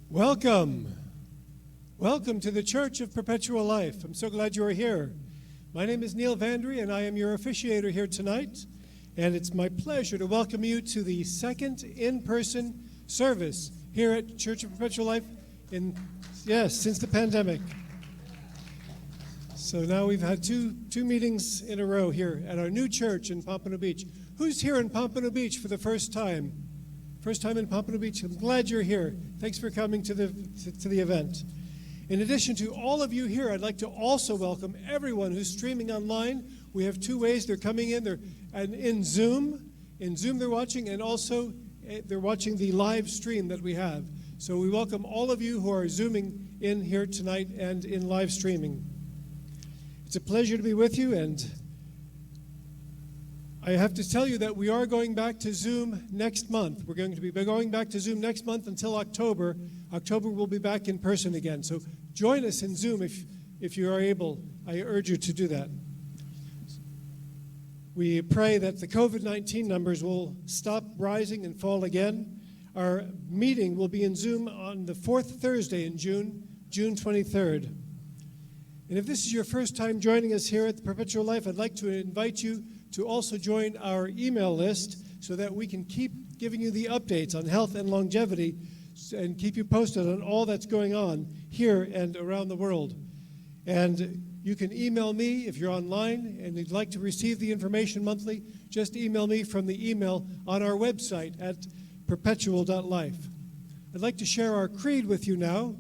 Welcome. Welcome to the Church of Perpetual Life. I'm so glad you are here. My name is Neil Vandry, and I am your officiator here tonight. And it's my pleasure to welcome you to the second in-person service here at Church of Perpetual Life since the pandemic. So now we've had two meetings in a row here at our new church in Pompano Beach. Who's here in Pompano Beach for the first time? First time in Pompano Beach? I'm glad you're here. Thanks for coming to the event. In addition to all of you here, I'd like to also welcome everyone who's streaming online. We have two ways they're coming in. They're in Zoom. In Zoom they're watching, and also they're watching the live stream that we have. So we welcome all of you who are Zooming in here tonight and in live streaming. It's a pleasure to be with you, and I have to tell you that we are going back to Zoom next month. We're going to be going back to Zoom next month until October. October we'll be back in person again. So join us in Zoom if you are able. I urge you to do that. We pray that the COVID-19 numbers will stop rising and fall again. Our meeting will be in Zoom on the fourth Thursday in June 23rd. And if this is your first time joining us here at the Perpetual Life, I'd like to invite you to also join our email list so that we can keep giving you the updates on health and longevity and keep you posted on all that's going on here and around the world. And you can email me if you're online and you'd like to receive the information monthly. Just email me from the email on our website at perpetual.life. I'd like to share our creed with you now.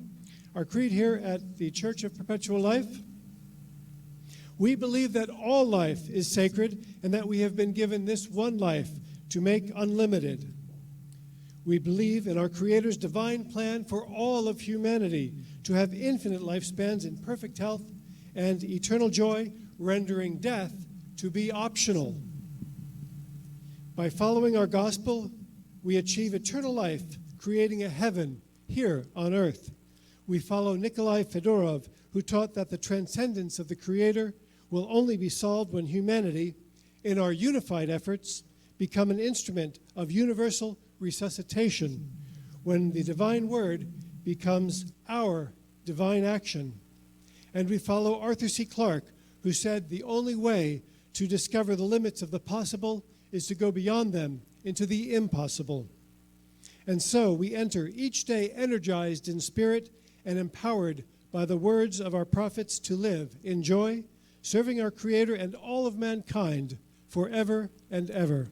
Our creed here at the Church of Perpetual Life. We believe that all life is sacred and that we have been given this one life to make unlimited. We believe in our Creator's divine plan for all of humanity to have infinite lifespans in perfect health and eternal joy, rendering death to be optional. By following our gospel, we achieve eternal life, creating a heaven here on earth. We follow Nikolai Fedorov, who taught that the transcendence of the Creator will only be solved when humanity, in our unified efforts, become an instrument of universal resuscitation, when the divine word becomes our divine action. And we follow Arthur C. Clarke, who said the only way to discover the limits of the possible is to go beyond them into the impossible. And so we enter each day energized in spirit and empowered by the words of our prophets to live in joy, serving our Creator and all of mankind forever and ever.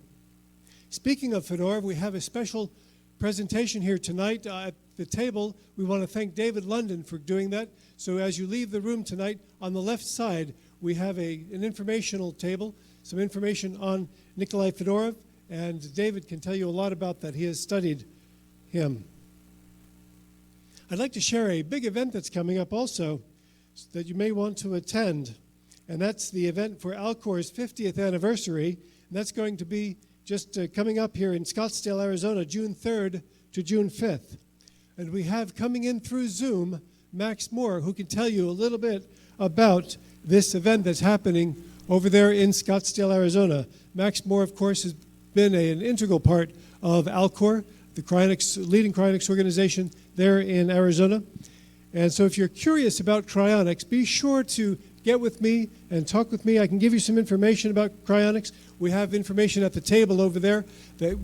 Speaking of Fedorov, we have a special presentation here tonight at the table. We want to thank David London for doing that. So as you leave the room tonight, on the left side, we have an informational table, some information on Nikolai Fedorov, and David can tell you a lot about that. He has studied him. I'd like to share a big event that's coming up also that you may want to attend, and that's the event for Alcor's 50th anniversary, and that's going to be just coming up here in Scottsdale, Arizona, June 3rd to June 5th. And we have coming in through Zoom, Max Moore, who can tell you a little bit about this event that's happening over there in Scottsdale, Arizona. Max Moore, of course, has been an integral part of Alcor, the leading cryonics organization there in Arizona. And so if you're curious about cryonics, be sure to get with me and talk with me. I can give you some information about cryonics. We have information at the table over there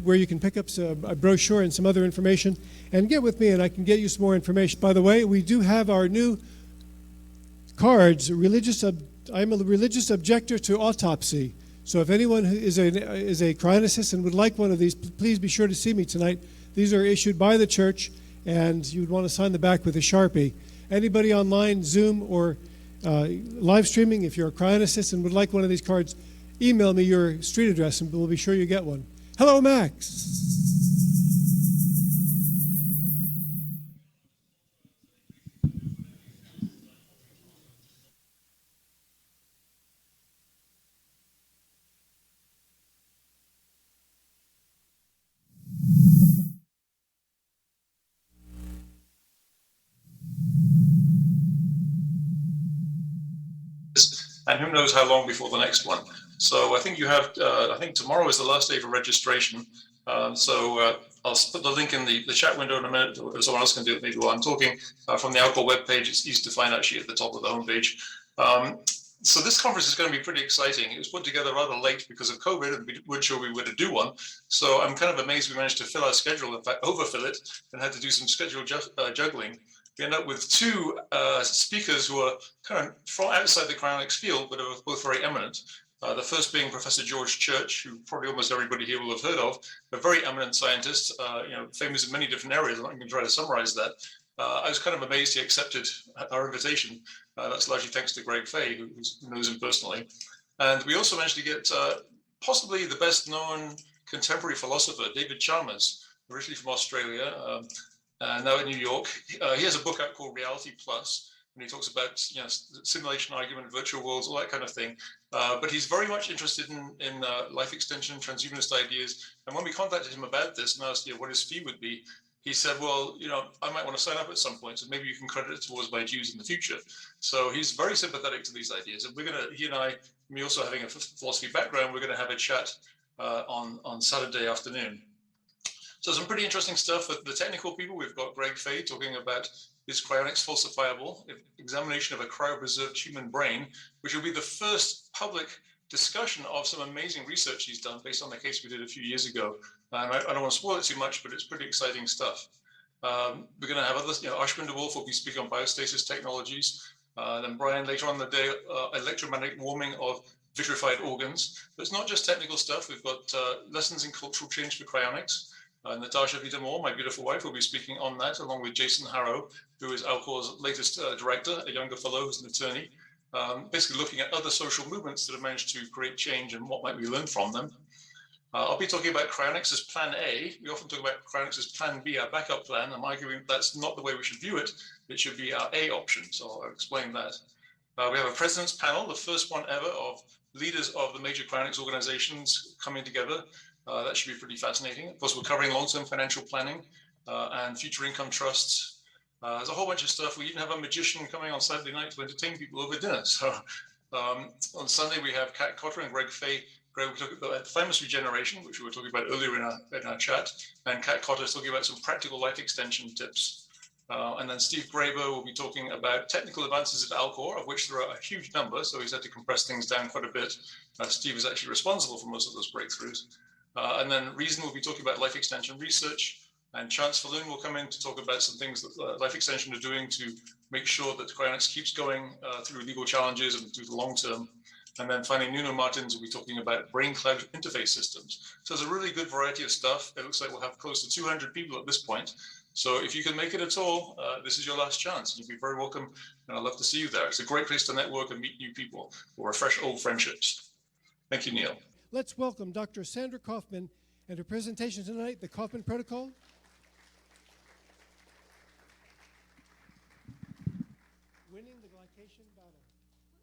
where you can pick up a brochure and some other information. And get with me and I can get you some more information. By the way, we do have our new cards, I'm a religious objector to autopsy. So if anyone is a cryonicist and would like one of these, please be sure to see me tonight. These are issued by the church, and you'd want to sign the back with a Sharpie. Anybody online, Zoom, or live streaming, if you're a cryonicist and would like one of these cards, email me your street address and we'll be sure you get one. Hello, Max. And who knows how long before the next one. So I think you have, I think tomorrow is the last day for registration. So I'll put the link in the chat window in a minute, or someone else can do it maybe while I'm talking. From the Alcor webpage, it's easy to find actually at the top of the homepage. So this conference is going to be pretty exciting. It was put together rather late because of COVID, and we weren't sure we were going to do one. So I'm kind of amazed we managed to fill our schedule, in fact, overfill it, and had to do some schedule juggling. We end up with two speakers who are kind of from outside the cryonics field, but are both very eminent. The first being Professor George Church, who probably almost everybody here will have heard of, a very eminent scientist, famous in many different areas. I'm not going to try to summarize that. I was kind of amazed he accepted our invitation. That's largely thanks to Greg Fay, who knows him personally. And we also managed to get possibly the best known contemporary philosopher, David Chalmers, originally from Australia, now in New York. He has a book out called Reality Plus, and he talks about simulation argument, virtual worlds, all that kind of thing. But he's very much interested in life extension, transhumanist ideas. And when we contacted him about this and asked what his fee would be, he said, well, I might want to sign up at some point, so maybe you can credit it towards my dues in the future. So he's very sympathetic to these ideas. And he and I, me also having a philosophy background, we're going to have a chat on Saturday afternoon. So some pretty interesting stuff with the technical people. We've got Greg Fay talking about is cryonics falsifiable? Examination of a cryopreserved human brain, which will be the first public discussion of some amazing research he's done based on the case we did a few years ago. And I don't want to spoil it too much, but it's pretty exciting stuff. We're going to have others, Ashwin de Wolf will be speaking on biostasis technologies. Then Brian later on in the day, electromagnetic warming of vitrified organs. But it's not just technical stuff. We've got lessons in cultural change for cryonics. Natasha Vitamore, my beautiful wife, will be speaking on that, along with Jason Harrow, who is Alcor's latest director, a younger fellow who's an attorney, basically looking at other social movements that have managed to create change and what might we learn from them. I'll be talking about cryonics as plan A. We often talk about cryonics as plan B, our backup plan. I'm arguing that's not the way we should view it. It should be our A option, so I'll explain that. We have a president's panel, the first one ever of leaders of the major cryonics organizations coming together. That should be pretty fascinating. Of course, we're covering long-term financial planning and future income trusts. There's a whole bunch of stuff. We even have a magician coming on Saturday night to entertain people over dinner. So on Sunday, we have Kat Cotter and Greg Fay. Greg will talk about thymus regeneration, which we were talking about earlier in our chat. And Kat Cotter is talking about some practical life extension tips. And then Steve Graber will be talking about technical advances at Alcor, of which there are a huge number. So he's had to compress things down quite a bit. Steve is actually responsible for most of those breakthroughs. And then Reason will be talking about life extension research, and Chance Faloon will come in to talk about some things that Life Extension are doing to make sure that cryonics keeps going through legal challenges and through the long term. And then finally, Nuno Martins will be talking about brain cloud interface systems. So there's a really good variety of stuff. It looks like we'll have close to 200 people at this point. So if you can make it at all, this is your last chance. You'll be very welcome, and I'd love to see you there. It's a great place to network and meet new people or refresh old friendships. Thank you, Neil. Let's welcome Dr. Sandra Kaufmann and her presentation tonight, the Kaufmann Protocol. Winning the glycation battle.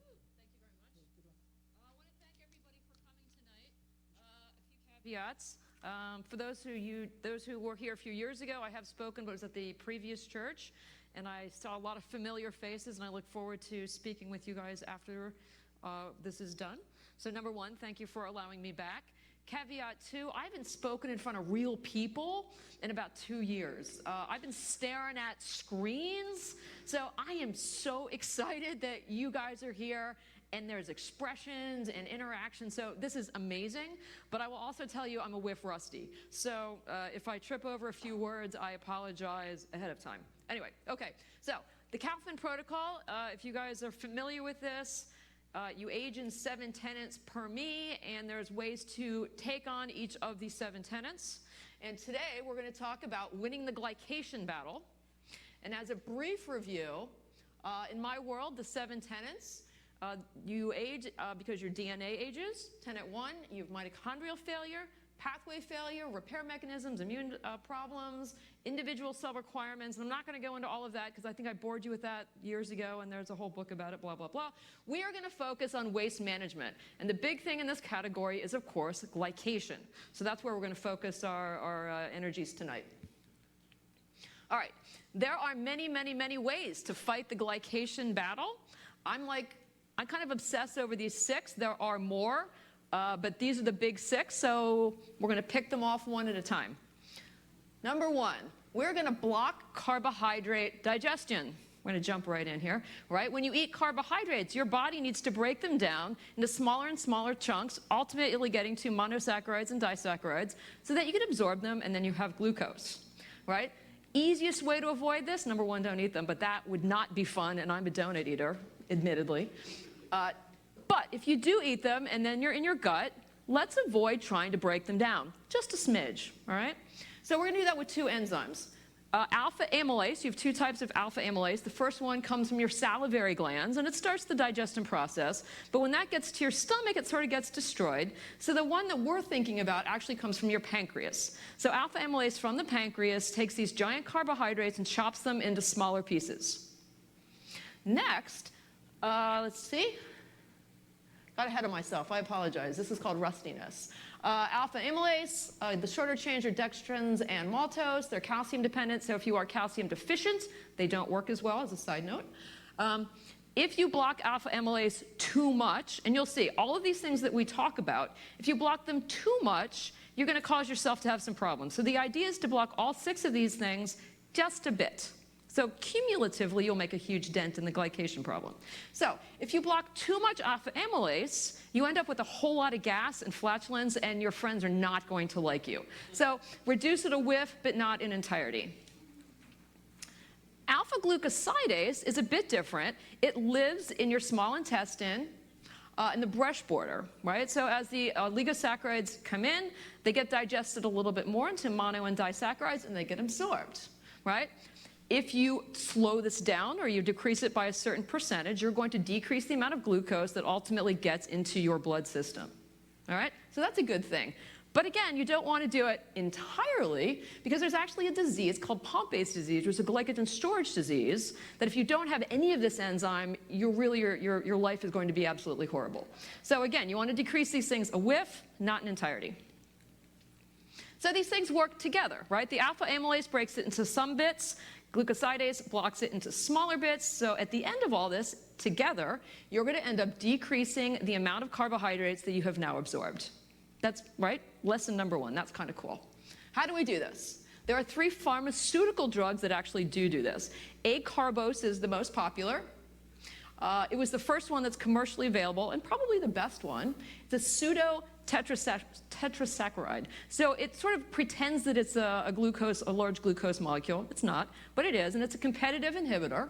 Thank you very much. I want to thank everybody for coming tonight. A few caveats. For those who were here a few years ago, I have spoken, but it was at the previous church, and I saw a lot of familiar faces, and I look forward to speaking with you guys after this is done. So number one, thank you for allowing me back. Caveat two, I haven't spoken in front of real people in about 2 years. I've been staring at screens, so I am so excited that you guys are here and there's expressions and interaction, so this is amazing. But I will also tell you I'm a whiff rusty. So if I trip over a few words, I apologize ahead of time. Anyway, okay, so the Kaufmann Protocol, if you guys are familiar with this, you age in 7 tenets per me, and there's ways to take on each of these 7 tenets. And today we're going to talk about winning the glycation battle. And as a brief review, in my world, the 7 tenets, you age because your DNA ages. Tenet 1, you have mitochondrial failure, pathway failure, repair mechanisms, immune problems, individual cell requirements. And I'm not going to go into all of that because I think I bored you with that years ago, and there's a whole book about it, blah, blah, blah. We are going to focus on waste management. And the big thing in this category is, of course, glycation. So that's where we're going to focus our energies tonight. All right. There are many, many, many ways to fight the glycation battle. I'm kind of obsessed over these 6. There are more. But these are the big 6, so we're going to pick them off one at a time. Number one, we're going to block carbohydrate digestion. We're going to jump right in here, right? When you eat carbohydrates, your body needs to break them down into smaller and smaller chunks, ultimately getting to monosaccharides and disaccharides, so that you can absorb them and then you have glucose, right? Easiest way to avoid this, number one, don't eat them, but that would not be fun, and I'm a donut eater, admittedly. But if you do eat them and then you're in your gut, let's avoid trying to break them down, just a smidge, all right? So we're going to do that with two enzymes. Alpha amylase, you have two types of alpha amylase. The first one comes from your salivary glands, and it starts the digestion process. But when that gets to your stomach, it sort of gets destroyed. So the one that we're thinking about actually comes from your pancreas. So alpha amylase from the pancreas takes these giant carbohydrates and chops them into smaller pieces. Next, let's see. Got ahead of myself. I apologize. This is called rustiness. Alpha amylase, the shorter chains are dextrins and maltose. They're calcium dependent, so if you are calcium deficient, they don't work as well, as a side note. If you block alpha amylase too much, and you'll see all of these things that we talk about, if you block them too much, you're going to cause yourself to have some problems. So the idea is to block all 6 of these things just a bit. So cumulatively, you'll make a huge dent in the glycation problem. So if you block too much alpha amylase, you end up with a whole lot of gas and flatulence, and your friends are not going to like you. So reduce it a whiff, but not in entirety. Alpha-glucosidase is a bit different. It lives in your small intestine, in the brush border, right? So as the oligosaccharides come in, they get digested a little bit more into mono and disaccharides, and they get absorbed, right? If you slow this down or you decrease it by a certain percentage, you're going to decrease the amount of glucose that ultimately gets into your blood system. All right? So that's a good thing. But again, you don't want to do it entirely, because there's actually a disease called Pompey's disease, which is a glycogen storage disease, that if you don't have any of this enzyme, your life is going to be absolutely horrible. So again, you want to decrease these things a whiff, not in entirety. So these things work together, right? The alpha amylase breaks it into some bits. Glucosidase blocks it into smaller bits. So at the end of all this, together, you're going to end up decreasing the amount of carbohydrates that you have now absorbed. That's right? Lesson number one. That's kind of cool. How do we do this? There are 3 pharmaceutical drugs that actually do this. Acarbose is the most popular. It was the first one that's commercially available, and probably the best one. It's a pseudo-tetrasaccharide. So it sort of pretends that it's a large glucose molecule. It's not, but it is, and it's a competitive inhibitor.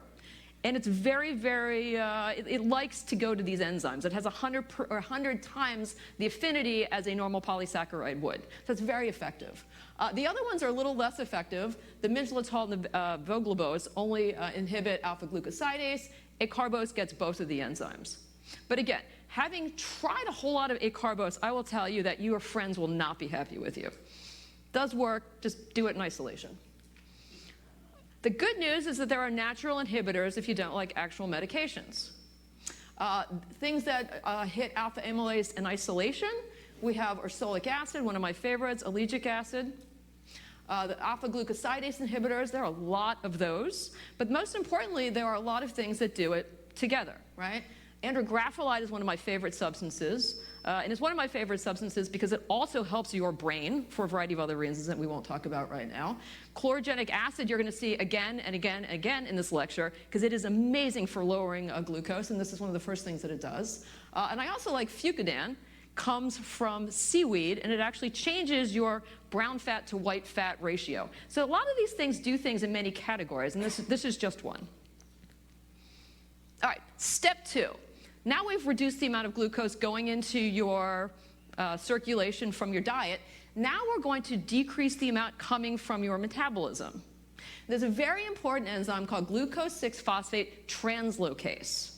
And it's very, very, it likes to go to these enzymes. It has 100 times the affinity as a normal polysaccharide would. So it's very effective. The other ones are a little less effective. The miglytol and the voglobose only inhibit alpha-glucosidase. Acarbose gets both of the enzymes. But again, having tried a whole lot of acarbose, I will tell you that your friends will not be happy with you. Does work, just do it in isolation. The good news is that there are natural inhibitors if you don't like actual medications. Things that hit alpha amylase in isolation, we have ursolic acid, one of my favorites, allegic acid. The alpha-glucosidase inhibitors, there are a lot of those. But most importantly, there are a lot of things that do it together, right? Andrographolide is one of my favorite substances. And it's one of my favorite substances because it also helps your brain for a variety of other reasons that we won't talk about right now. Chlorogenic acid you're going to see again and again and again in this lecture because it is amazing for lowering glucose, and this is one of the first things that it does. And I also like fucodan. Comes from seaweed, and it actually changes your brown fat to white fat ratio. So a lot of these things do things in many categories, and this is just one. All right, step 2. Now we've reduced the amount of glucose going into your circulation from your diet. Now we're going to decrease the amount coming from your metabolism. There's a very important enzyme called glucose-6-phosphate translocase.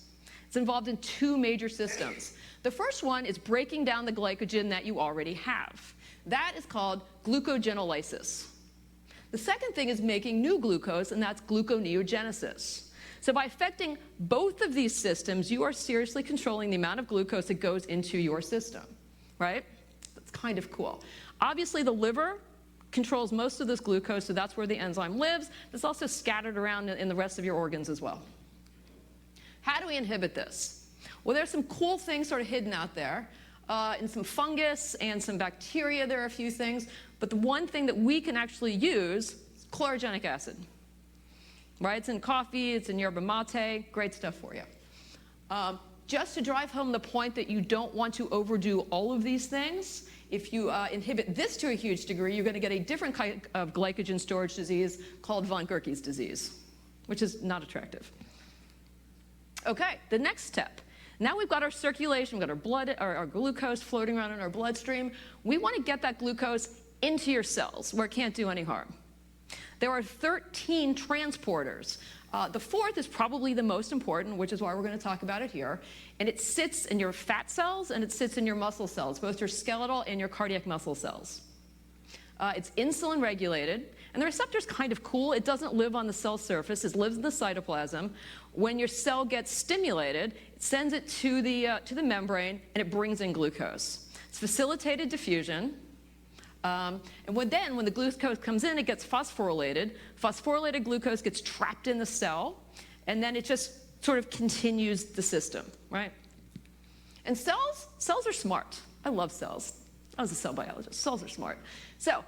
It's involved in 2 major systems. The first one is breaking down the glycogen that you already have. That is called glucogenolysis. The second thing is making new glucose, and that's gluconeogenesis. So by affecting both of these systems, you are seriously controlling the amount of glucose that goes into your system, right? That's kind of cool. Obviously, the liver controls most of this glucose, so that's where the enzyme lives. It's also scattered around in the rest of your organs as well. How do we inhibit this? Well, there's some cool things sort of hidden out there. in some fungus and some bacteria, there are a few things. But the one thing that we can actually use is chlorogenic acid. Right? It's in coffee, it's in yerba mate, great stuff for you. Just to drive home the point that you don't want to overdo all of these things, if you inhibit this to a huge degree, you're going to get a different kind of glycogen storage disease called von Gerke's disease, which is not attractive. Okay, the next step. Now we've got our circulation, we've got our blood, our glucose floating around in our bloodstream. We want to get that glucose into your cells where it can't do any harm. There are 13 transporters. The fourth is probably the most important, which is why we're going to talk about it here. And it sits in your fat cells and it sits in your muscle cells, both your skeletal and your cardiac muscle cells. It's insulin regulated, and the receptor's kind of cool. It doesn't live on the cell surface. It lives in the cytoplasm. When your cell gets stimulated, it sends it to the membrane, and it brings in glucose. It's facilitated diffusion. And when the glucose comes in, it gets phosphorylated. Phosphorylated glucose gets trapped in the cell, and then it just sort of continues the system, right? And cells are smart. I love cells. I was a cell biologist. Cells are smart. So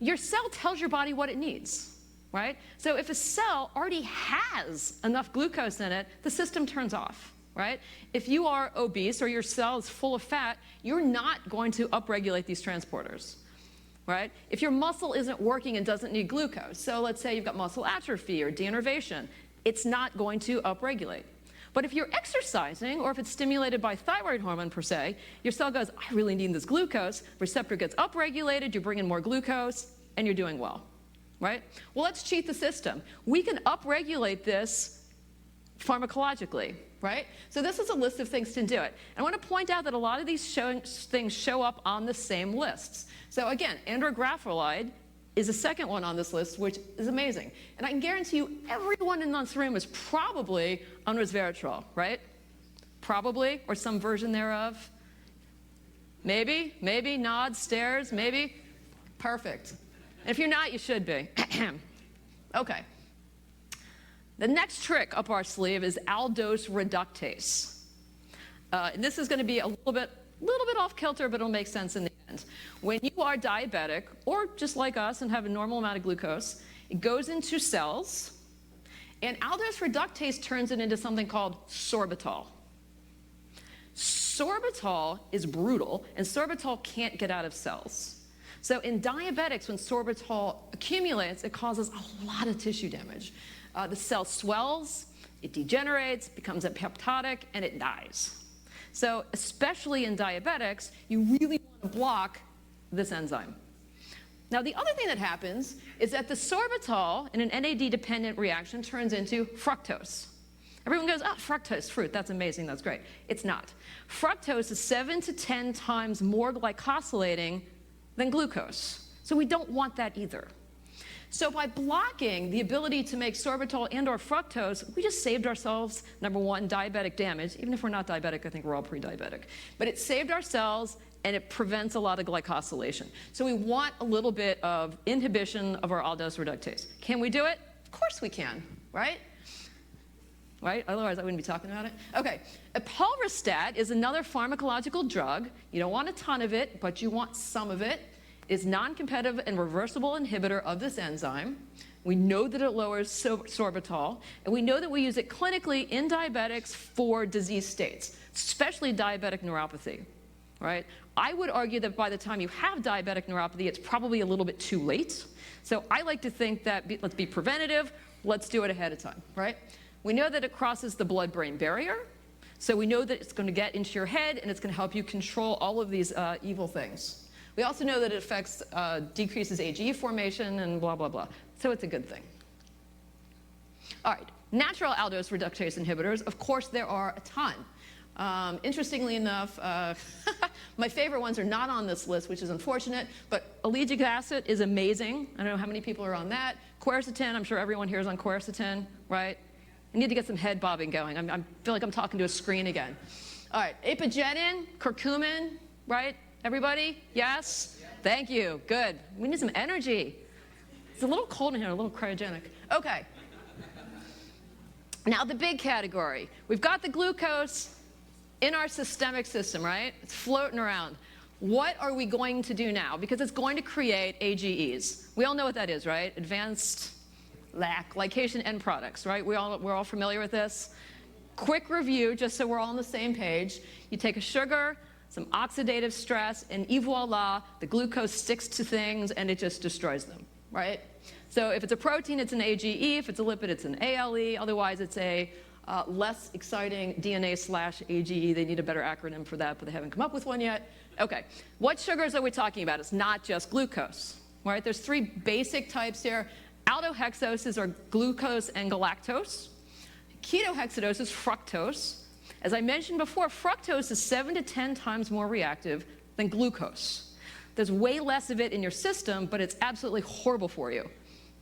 your cell tells your body what it needs, right? So if a cell already has enough glucose in it, the system turns off, right? If you are obese or your cell is full of fat, you're not going to upregulate these transporters. Right? If your muscle isn't working and doesn't need glucose, so let's say you've got muscle atrophy or denervation, it's not going to upregulate. But if you're exercising, or if it's stimulated by thyroid hormone per se, your cell goes, I really need this glucose, receptor gets upregulated, you bring in more glucose, and you're doing well, right? Well, let's cheat the system. We can upregulate this pharmacologically, right? So this is a list of things to do it. And I want to point out that a lot of these things show up on the same lists. So again, andrographolide is the second one on this list, which is amazing. And I can guarantee you everyone in this room is probably on resveratrol, right? Probably, or some version thereof. Maybe, nods, stares, maybe. Perfect. And if you're not, you should be. Okay. The next trick up our sleeve is aldose reductase. And this is going to be a little bit off kilter, but it'll make sense in the end. When you are diabetic, or just like us and have a normal amount of glucose, it goes into cells, and aldose reductase turns it into something called sorbitol. Sorbitol is brutal, and sorbitol can't get out of cells. So in diabetics, when sorbitol accumulates, it causes a lot of tissue damage. The cell swells, it degenerates, becomes apoptotic, and it dies. So especially in diabetics, you really want to block this enzyme. Now, the other thing that happens is that the sorbitol in an NAD-dependent reaction turns into fructose. Everyone goes, oh, fructose, fruit, that's amazing, that's great. It's not. Fructose is 7 to 10 times more glycosylating than glucose. So we don't want that either. So by blocking the ability to make sorbitol and or fructose, we just saved ourselves, number one, diabetic damage. Even if we're not diabetic, I think we're all pre-diabetic. But it saved our cells, and it prevents a lot of glycosylation. So we want a little bit of inhibition of our aldose reductase. Can we do it? Of course we can, right? Right? Otherwise, I wouldn't be talking about it. Okay. Epulristat is another pharmacological drug. You don't want a ton of it, but you want some of it. Is non-competitive and reversible inhibitor of this enzyme. We know that it lowers sorbitol, and we know that we use it clinically in diabetics for disease states, especially diabetic neuropathy, right? I would argue that by the time you have diabetic neuropathy, it's probably a little bit too late. So I like to think that let's be preventative, let's do it ahead of time, right? We know that it crosses the blood-brain barrier, so we know that it's going to get into your head, and it's going to help you control all of these evil things. We also know that it affects, decreases AGE formation and blah, blah, blah. So it's a good thing. All right, natural aldose reductase inhibitors, of course there are a ton. Interestingly enough, my favorite ones are not on this list, which is unfortunate, but ellagic acid is amazing. I don't know how many people are on that. Quercetin, I'm sure everyone here is on quercetin, right? I need to get some head bobbing going. I feel like I'm talking to a screen again. All right, apigenin, curcumin, right? Everybody? Yes? Thank you. Good. We need some energy. It's a little cold in here, a little cryogenic. Okay. Now the big category. We've got the glucose. in our systemic system, right? It's floating around. What are we going to do now? Because it's going to create AGEs. We all know what that is, right? Advanced glycation end products, right? We're all familiar with this. Quick review, just so we're all on the same page. You take a sugar, some oxidative stress, and voila, the glucose sticks to things and it just destroys them, right? So if it's a protein, it's an AGE. If it's a lipid, it's an ALE. Otherwise, it's a less exciting DNA/AGE. They need a better acronym for that, but they haven't come up with one yet. Okay, what sugars are we talking about? It's not just glucose, right? There's three basic types here. Aldohexoses are glucose and galactose. Ketohexidose is fructose. As I mentioned before, fructose is 7 to 10 times more reactive than glucose. There's way less of it in your system, but it's absolutely horrible for you,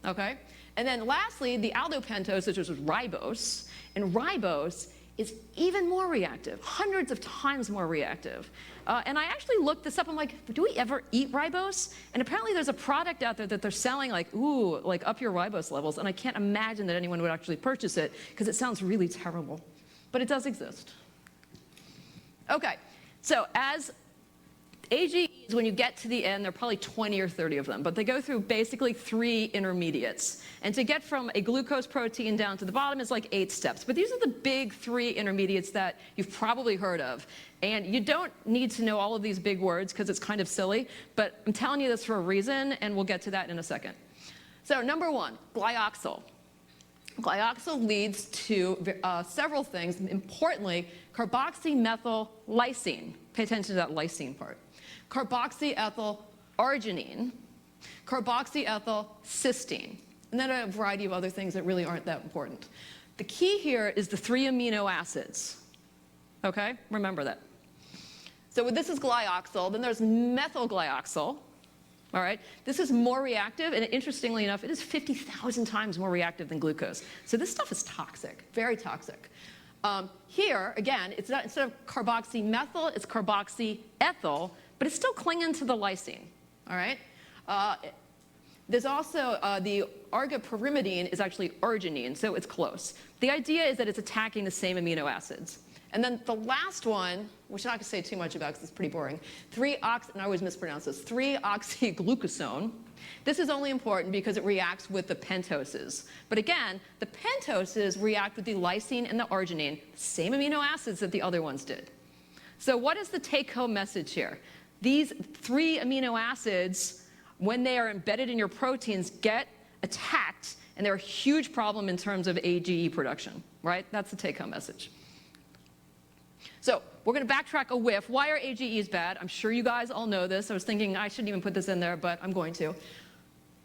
okay? And then lastly, the aldopentose, which is ribose, and ribose is even more reactive, hundreds of times more reactive. And I actually looked this up. I'm like, do we ever eat ribose? And apparently there's a product out there that they're selling like, ooh, like up your ribose levels. And I can't imagine that anyone would actually purchase it because it sounds really terrible. But it does exist. Okay, so as AGEs, when you get to the end, there are probably 20 or 30 of them, but they go through basically 3 intermediates. And to get from a glucose protein down to the bottom is like 8 steps. But these are the big 3 intermediates that you've probably heard of. And you don't need to know all of these big words because it's kind of silly, but I'm telling you this for a reason, and we'll get to that in a second. So number 1, glyoxyl. Glyoxyl leads to several things, importantly, carboxymethyl-lysine. Pay attention to that lysine part. Carboxyethyl arginine, carboxyethyl cysteine, and then a variety of other things that really aren't that important. The key here is the 3 amino acids. Okay, remember that. So this is glyoxyl, then there's methylglyoxyl. All right, this is more reactive, and interestingly enough, it is 50,000 times more reactive than glucose. So this stuff is toxic, very toxic. Here, again, it's not, instead of carboxymethyl, it's carboxyethyl, but it's still clinging to the lysine, all right? There's also the argopyrimidine is actually arginine, so it's close. The idea is that it's attacking the same amino acids. And then the last one, which I'm not going to say too much about because it's pretty boring, and I always mispronounce this, 3-oxyglucosone. This is only important because it reacts with the pentoses. But again, the pentoses react with the lysine and the arginine, same amino acids that the other ones did. So what is the take-home message here? These 3 amino acids, when they are embedded in your proteins, get attacked, and they're a huge problem in terms of AGE production, right? That's the take-home message. So we're going to backtrack a whiff. Why are AGEs bad? I'm sure you guys all know this. I was thinking I shouldn't even put this in there, but I'm going to.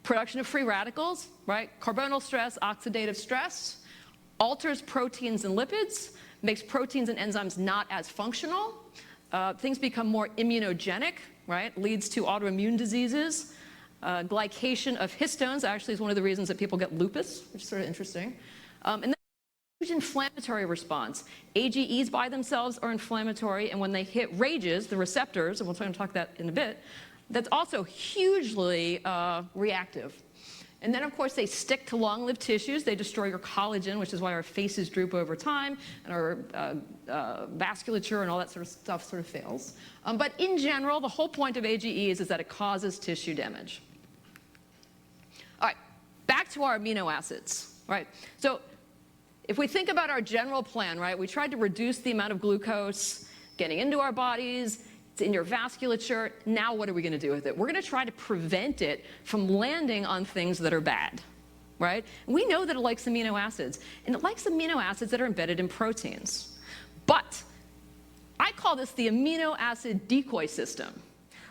Production of free radicals, right? Carbonyl stress, oxidative stress, alters proteins and lipids, makes proteins and enzymes not as functional. Things become more immunogenic, right? Leads to autoimmune diseases. Glycation of histones actually is one of the reasons that people get lupus, which is sort of interesting. And then huge inflammatory response. AGEs by themselves are inflammatory, and when they hit RAGEs, the receptors, and we'll try to talk that in a bit, that's also hugely reactive. And then, of course, they stick to long-lived tissues. They destroy your collagen, which is why our faces droop over time, and our vasculature and all that sort of stuff sort of fails. But in general, the whole point of AGEs is that it causes tissue damage. All right, back to our amino acids, right? So if we think about our general plan, right, we tried to reduce the amount of glucose getting into our bodies. It's in your vasculature. Now what are we going to do with it? We're going to try to prevent it from landing on things that are bad, right? We know that it likes amino acids, and it likes amino acids that are embedded in proteins. But I call this the amino acid decoy system.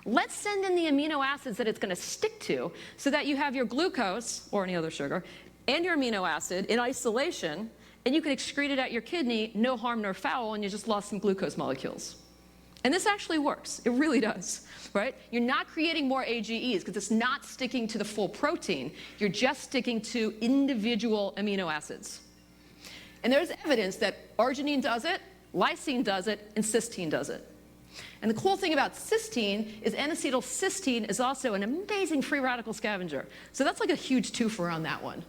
Let's send in the amino acids that it's going to stick to so that you have your glucose, or any other sugar, and your amino acid in isolation, and you can excrete it out your kidney, no harm nor foul, and you just lost some glucose molecules. And this actually works. It really does, right? You're not creating more AGEs because it's not sticking to the full protein. You're just sticking to individual amino acids. And there's evidence that arginine does it, lysine does it, and cysteine does it. And the cool thing about cysteine is N-acetylcysteine is also an amazing free radical scavenger. So that's like a huge twofer on that one.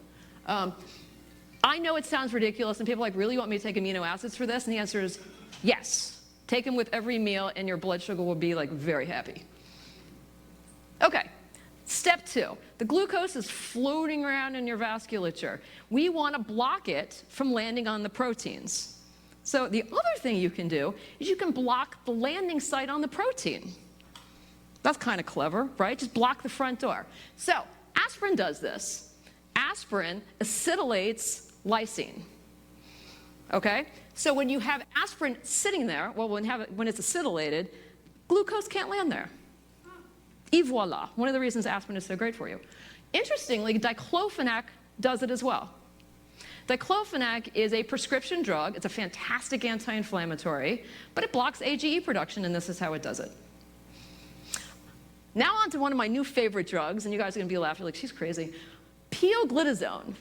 I know it sounds ridiculous, and people are like, really, you want me to take amino acids for this? And the answer is yes. Take them with every meal, and your blood sugar will be like very happy. Okay, step 2. The glucose is floating around in your vasculature. We want to block it from landing on the proteins. So the other thing you can do is you can block the landing site on the protein. That's kind of clever, right? Just block the front door. So aspirin does this. Aspirin acetylates lysine. Okay? So when you have aspirin sitting there, well, when it's acetylated, glucose can't land there. Et voila. One of the reasons aspirin is so great for you. Interestingly, diclofenac does it as well. Diclofenac is a prescription drug. It's a fantastic anti-inflammatory, but it blocks AGE production, and this is how it does it. Now on to one of my new favorite drugs, and you guys are going to be laughing like, she's crazy. Pioglitazone.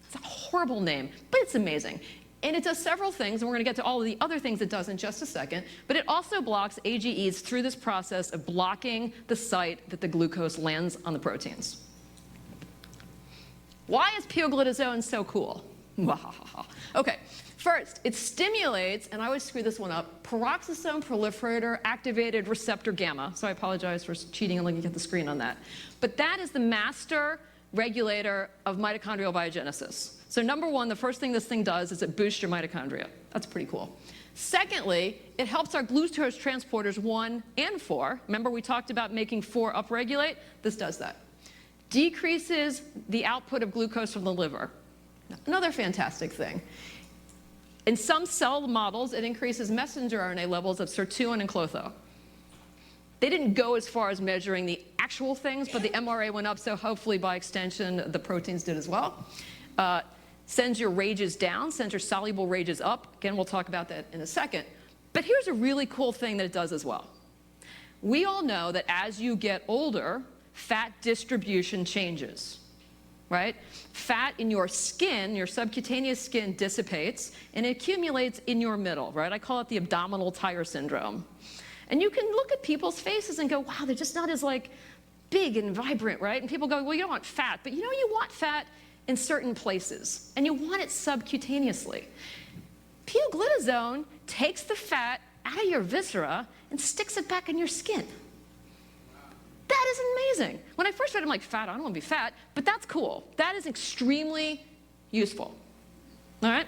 It's a horrible name, but it's amazing. And it does several things, and we're going to get to all of the other things it does in just a second, but it also blocks AGEs through this process of blocking the site that the glucose lands on the proteins. Why is pioglitazone so cool? Okay, first, it stimulates, and I always screw this one up, peroxisome proliferator activated receptor gamma. So I apologize for cheating and looking at the screen on that. But that is the master regulator of mitochondrial biogenesis. So number one, the first thing this thing does is it boosts your mitochondria. That's pretty cool. Secondly, it helps our glucose transporters 1 and 4. Remember we talked about making 4 upregulate? This does that. Decreases the output of glucose from the liver. Another fantastic thing. In some cell models, it increases messenger RNA levels of sirtuin and klotho. They didn't go as far as measuring the actual things, but the MRA went up, so hopefully by extension, the proteins did as well. Sends your rages down, sends your soluble rages up. Again, we'll talk about that in a second. But here's a really cool thing that it does as well. We all know that as you get older, fat distribution changes, right? Fat in your skin, your subcutaneous skin dissipates and it accumulates in your middle, right? I call it the abdominal tire syndrome. And you can look at people's faces and go, wow, they're just not as like big and vibrant, right? And people go, well, you don't want fat, but you know you want fat in certain places, and you want it subcutaneously. Pioglitazone takes the fat out of your viscera and sticks it back in your skin. That is amazing. When I first read it, I'm like, fat, I don't want to be fat, but that's cool. That is extremely useful. All right?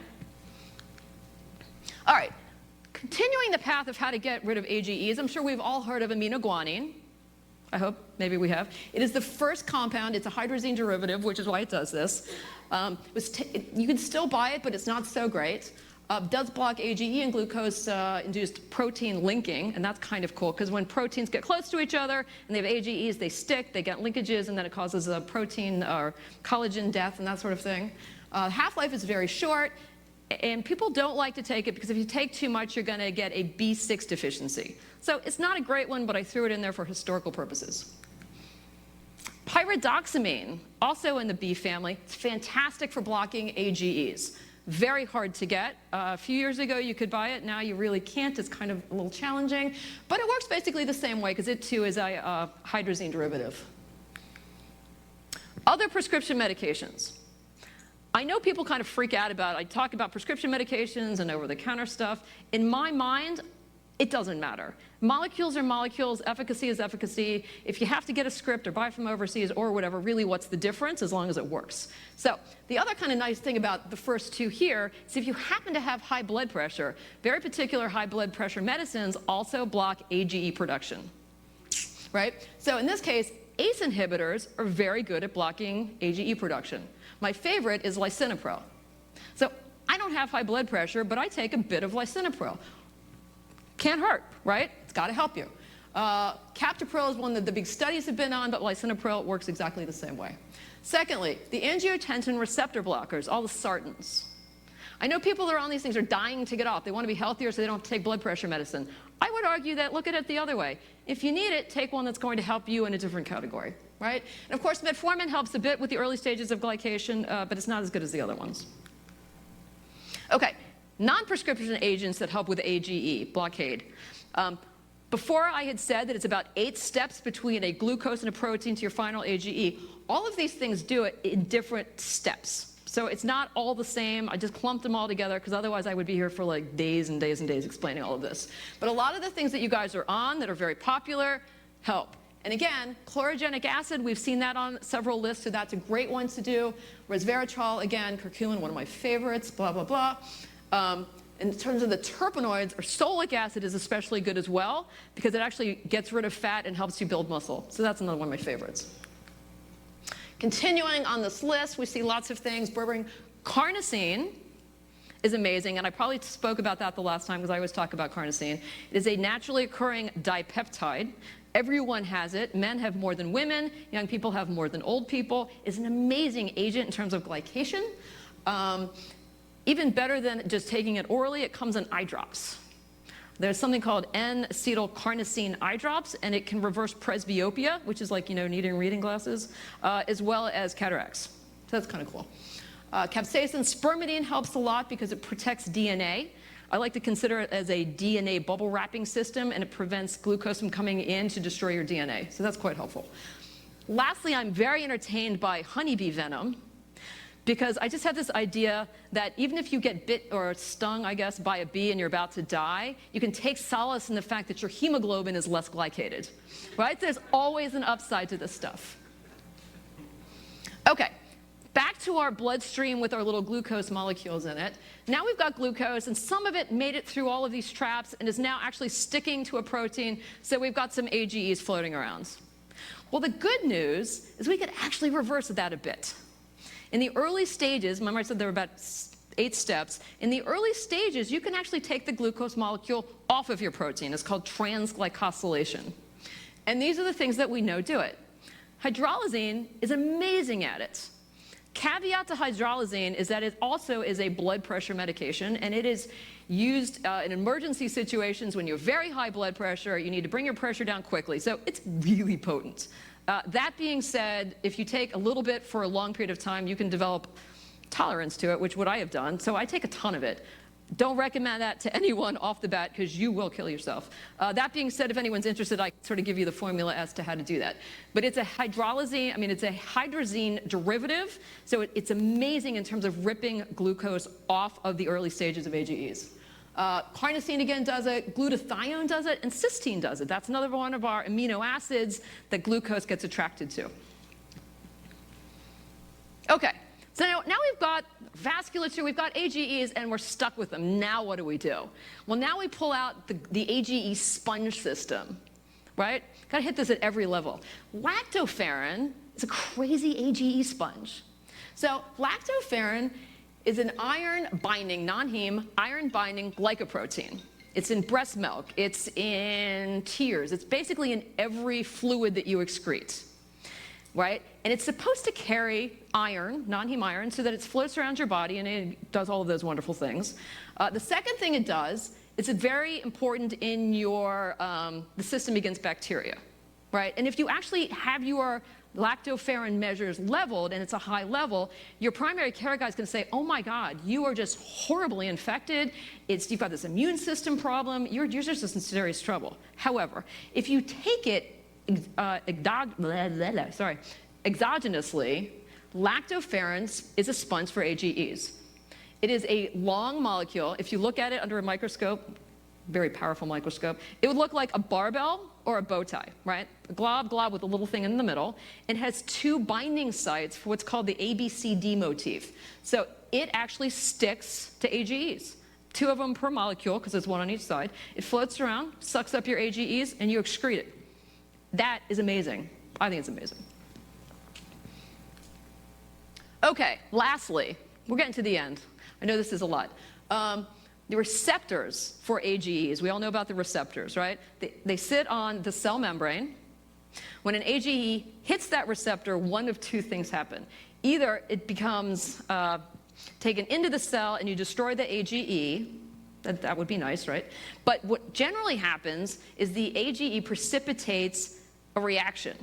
All right. Continuing the path of how to get rid of AGEs, I'm sure we've all heard of aminoguanine. I hope, maybe we have. It is the first compound. It's a hydrazine derivative, which is why it does this. You can still buy it, but it's not so great. Does block AGE and glucose-induced protein linking, and that's kind of cool, because when proteins get close to each other and they have AGEs, they stick, they get linkages, and then it causes a protein or collagen death and that sort of thing. Half-life is very short, and people don't like to take it because if you take too much, you're going to get a B6 deficiency. So it's not a great one, but I threw it in there for historical purposes. Pyridoxamine, also in the B family, it's fantastic for blocking AGEs. Very hard to get. A few years ago you could buy it, now you really can't. It's kind of a little challenging, but it works basically the same way because it too is a hydrazine derivative. Other prescription medications. I know people kind of freak out about it. I talk about prescription medications and over-the-counter stuff. In my mind, it doesn't matter. Molecules are molecules, efficacy is efficacy. If you have to get a script or buy from overseas or whatever, really what's the difference as long as it works? So the other kind of nice thing about the first two here is if you happen to have high blood pressure, very particular high blood pressure medicines also block AGE production, right? So in this case, ACE inhibitors are very good at blocking AGE production. My favorite is lisinopril. So I don't have high blood pressure, but I take a bit of lisinopril. Can't hurt, right? It's got to help you. Captopril is one that the big studies have been on, but lisinopril works exactly the same way. Secondly, the angiotensin receptor blockers, all the sartans. I know people that are on these things are dying to get off. They want to be healthier so they don't take blood pressure medicine. I would argue that look at it the other way. If you need it, take one that's going to help you in a different category, right? And of course, metformin helps a bit with the early stages of glycation, but it's not as good as the other ones. Okay, non-prescription agents that help with AGE, blockade. Before I had said that it's about 8 steps between a glucose and a protein to your final AGE. All of these things do it in different steps. So it's not all the same. I just clumped them all together because otherwise I would be here for like days and days and days explaining all of this. But a lot of the things that you guys are on that are very popular help. And again, chlorogenic acid, we've seen that on several lists, so that's a great one to do. Resveratrol, again, curcumin, one of my favorites, blah, blah, blah. In terms of the terpenoids, ursolic acid is especially good as well because it actually gets rid of fat and helps you build muscle. So that's another one of my favorites. Continuing on this list, we see lots of things. Berberine carnosine is amazing, and I probably spoke about that the last time because I always talk about carnosine. It is a naturally occurring dipeptide. Everyone has it. Men have more than women. Young people have more than old people. It's an amazing agent in terms of glycation. Even better than just taking it orally, it comes in eye drops. There's something called N-acetylcarnosine eye drops, and it can reverse presbyopia, which is like, needing reading glasses, as well as cataracts. So that's kind of cool. Capsaicin, spermidine helps a lot because it protects DNA. I like to consider it as a DNA bubble wrapping system, and it prevents glucose from coming in to destroy your DNA. So that's quite helpful. Lastly, I'm very entertained by honeybee venom because I just had this idea that even if you get bit or stung, I guess, by a bee and you're about to die, you can take solace in the fact that your hemoglobin is less glycated, right? There's always an upside to this stuff. Okay. Back to our bloodstream with our little glucose molecules in it. Now we've got glucose, and some of it made it through all of these traps and is now actually sticking to a protein, so we've got some AGEs floating around. Well, the good news is we could actually reverse that a bit. In the early stages, remember I said there were about 8 steps. In the early stages, you can actually take the glucose molecule off of your protein. It's called transglycosylation. And these are the things that we know do it. Hydralazine is amazing at it. Caveat to hydralazine is that it also is a blood pressure medication, and it is used in emergency situations when you have very high blood pressure, you need to bring your pressure down quickly. So it's really potent. That being said, if you take a little bit for a long period of time, you can develop tolerance to it, which what I have done. So I take a ton of it. Don't recommend that to anyone off the bat because you will kill yourself. That being said, if anyone's interested, I can sort of give you the formula as to how to do that. But it's a it's a hydrazine derivative, so it's amazing in terms of ripping glucose off of the early stages of AGEs. Carnosine again does it, glutathione does it, and cysteine does it. That's another one of our amino acids that glucose gets attracted to. Okay. So now we've got vasculature, we've got AGEs, and we're stuck with them. Now what do we do? Well, now we pull out the AGE sponge system, right? Got to hit this at every level. Lactoferrin is a crazy AGE sponge. So lactoferrin is an iron-binding, non-heme, iron-binding glycoprotein. It's in breast milk. It's in tears. It's basically in every fluid that you excrete. Right? And it's supposed to carry iron, non-heme iron, so that it floats around your body and it does all of those wonderful things. The second thing it does is it's very important in your the system against bacteria, right? And if you actually have your lactoferrin measures leveled and it's a high level, your primary care guy is going to say, oh my God, you are just horribly infected. You've got this immune system problem. You're just in serious trouble. However, if you take it exogenously, lactoferrin is a sponge for AGEs. It is a long molecule. If you look at it under a microscope, very powerful microscope, it would look like a barbell or a bow tie, right? A glob with a little thing in the middle. It has 2 binding sites for what's called the ABCD motif. So it actually sticks to AGEs. 2 of them per molecule, because there's 1 on each side. It floats around, sucks up your AGEs, and you excrete it. That is amazing. I think it's amazing. Okay, lastly, we're getting to the end. I know this is a lot. The receptors for AGEs, we all know about the receptors, right? They sit on the cell membrane. When an AGE hits that receptor, one of 2 things happen. Either it becomes taken into the cell and you destroy the AGE. That would be nice, right? But what generally happens is the AGE precipitates a reaction,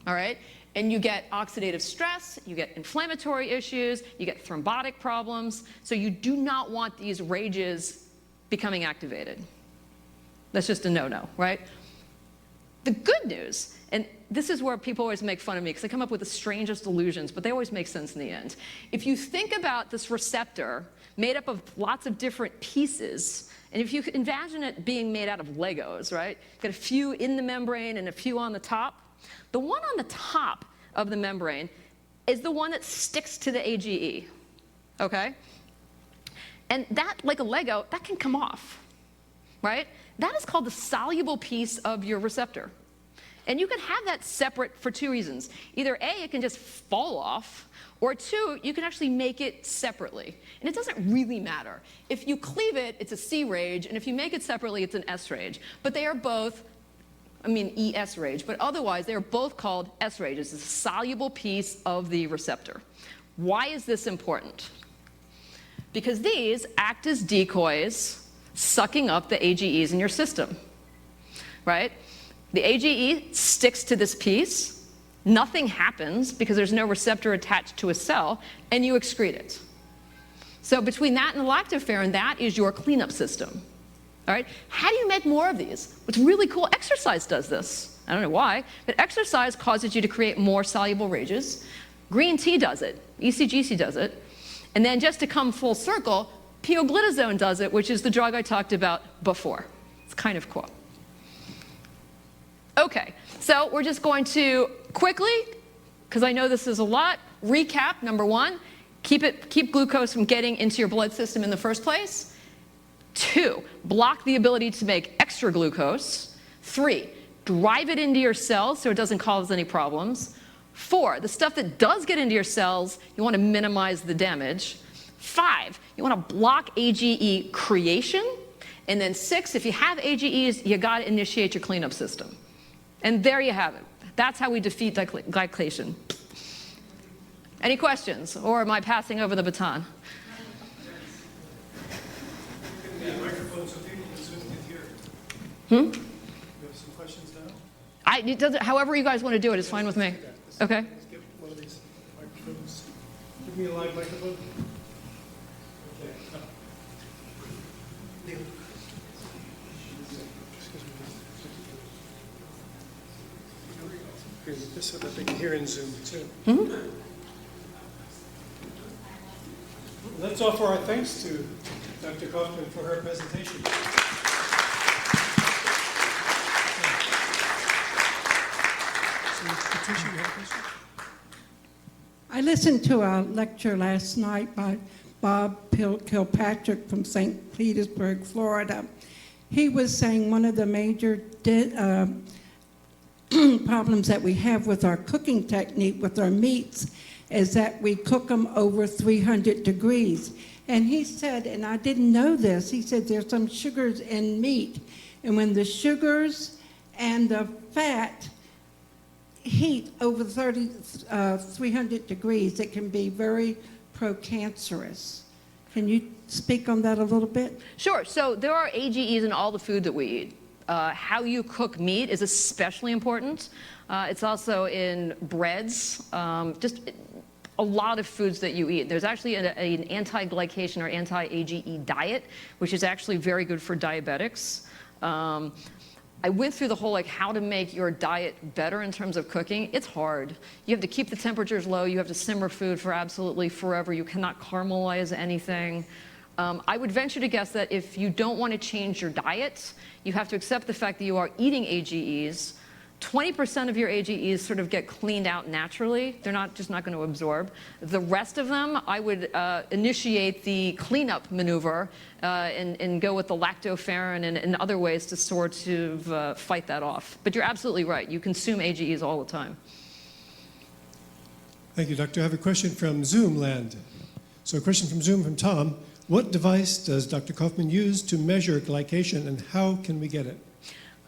all right? And you get oxidative stress, you get inflammatory issues, you get thrombotic problems. So you do not want these RAGEs becoming activated. That's just a no-no, right? The good news, and this is where people always make fun of me because I come up with the strangest illusions, but they always make sense in the end. If you think about this receptor made up of lots of different pieces, and if you imagine it being made out of Legos, right? Got a few in the membrane and a few on the top. The one on the top of the membrane is the one that sticks to the AGE, okay? And that, like a Lego, that can come off, right? That is called the soluble piece of your receptor. And you can have that separate for two reasons. Either A, it can just fall off, or two, you can actually make it separately. And it doesn't really matter. If you cleave it, it's a C rage, and if you make it separately, it's an S rage. But they are both, ES rage, but otherwise they are both called S rages. It's a soluble piece of the receptor. Why is this important? Because these act as decoys, sucking up the AGEs in your system, right? The AGE sticks to this piece, nothing happens because there's no receptor attached to a cell, and you excrete it. So between that and the lactoferrin, that is your cleanup system. All right? How do you make more of these? What's really cool, exercise does this. I don't know why, but exercise causes you to create more soluble rages. Green tea does it, ECGC does it. And then just to come full circle, pioglitazone does it, which is the drug I talked about before. It's kind of cool. Okay, so we're just going to quickly, because I know this is a lot, recap. Number one, keep glucose from getting into your blood system in the first place. 2, block the ability to make extra glucose. 3, drive it into your cells so it doesn't cause any problems. 4, the stuff that does get into your cells, you want to minimize the damage. 5, you want to block AGE creation. And then 6, if you have AGEs, you got to initiate your cleanup system. And there you have it. That's how we defeat glycation. Any questions, or am I passing over the baton? You have some questions now? It doesn't, however you guys want to do it is fine with me. Okay. Let's get one of these microphones. Give me a live microphone. Okay. Neil. Here, just so that they can hear in Zoom too. Mm-hmm. Let's offer our thanks to Dr. Kaufmann for her presentation. Patricia, you have a question? I listened to a lecture last night by Bob Kilpatrick from St. Petersburg, Florida. He was saying one of the major problems that we have with our cooking technique with our meats is that we cook them over 300 degrees. And he said, and I didn't know this, he said there's some sugars in meat. And when the sugars and the fat heat over 300 degrees, it can be very procancerous. Can you speak on that a little bit? Sure. So there are AGEs in all the food that we eat. How you cook meat is especially important. It's also in breads, just a lot of foods that you eat. There's actually an anti-glycation or anti-AGE diet, which is actually very good for diabetics. I went through the whole how to make your diet better in terms of cooking. It's hard. You have to keep the temperatures low. You have to simmer food for absolutely forever. You cannot caramelize anything. I would venture to guess that if you don't want to change your diet, you have to accept the fact that you are eating AGEs. 20% of your AGEs sort of get cleaned out naturally. They're just not going to absorb. The rest of them, I would initiate the cleanup maneuver and go with the lactoferrin and other ways to sort of fight that off. But you're absolutely right. You consume AGEs all the time. Thank you, Doctor. I have a question from Zoom land. So a question from Zoom from Tom. What device does Dr. Kaufmann use to measure glycation, and how can we get it?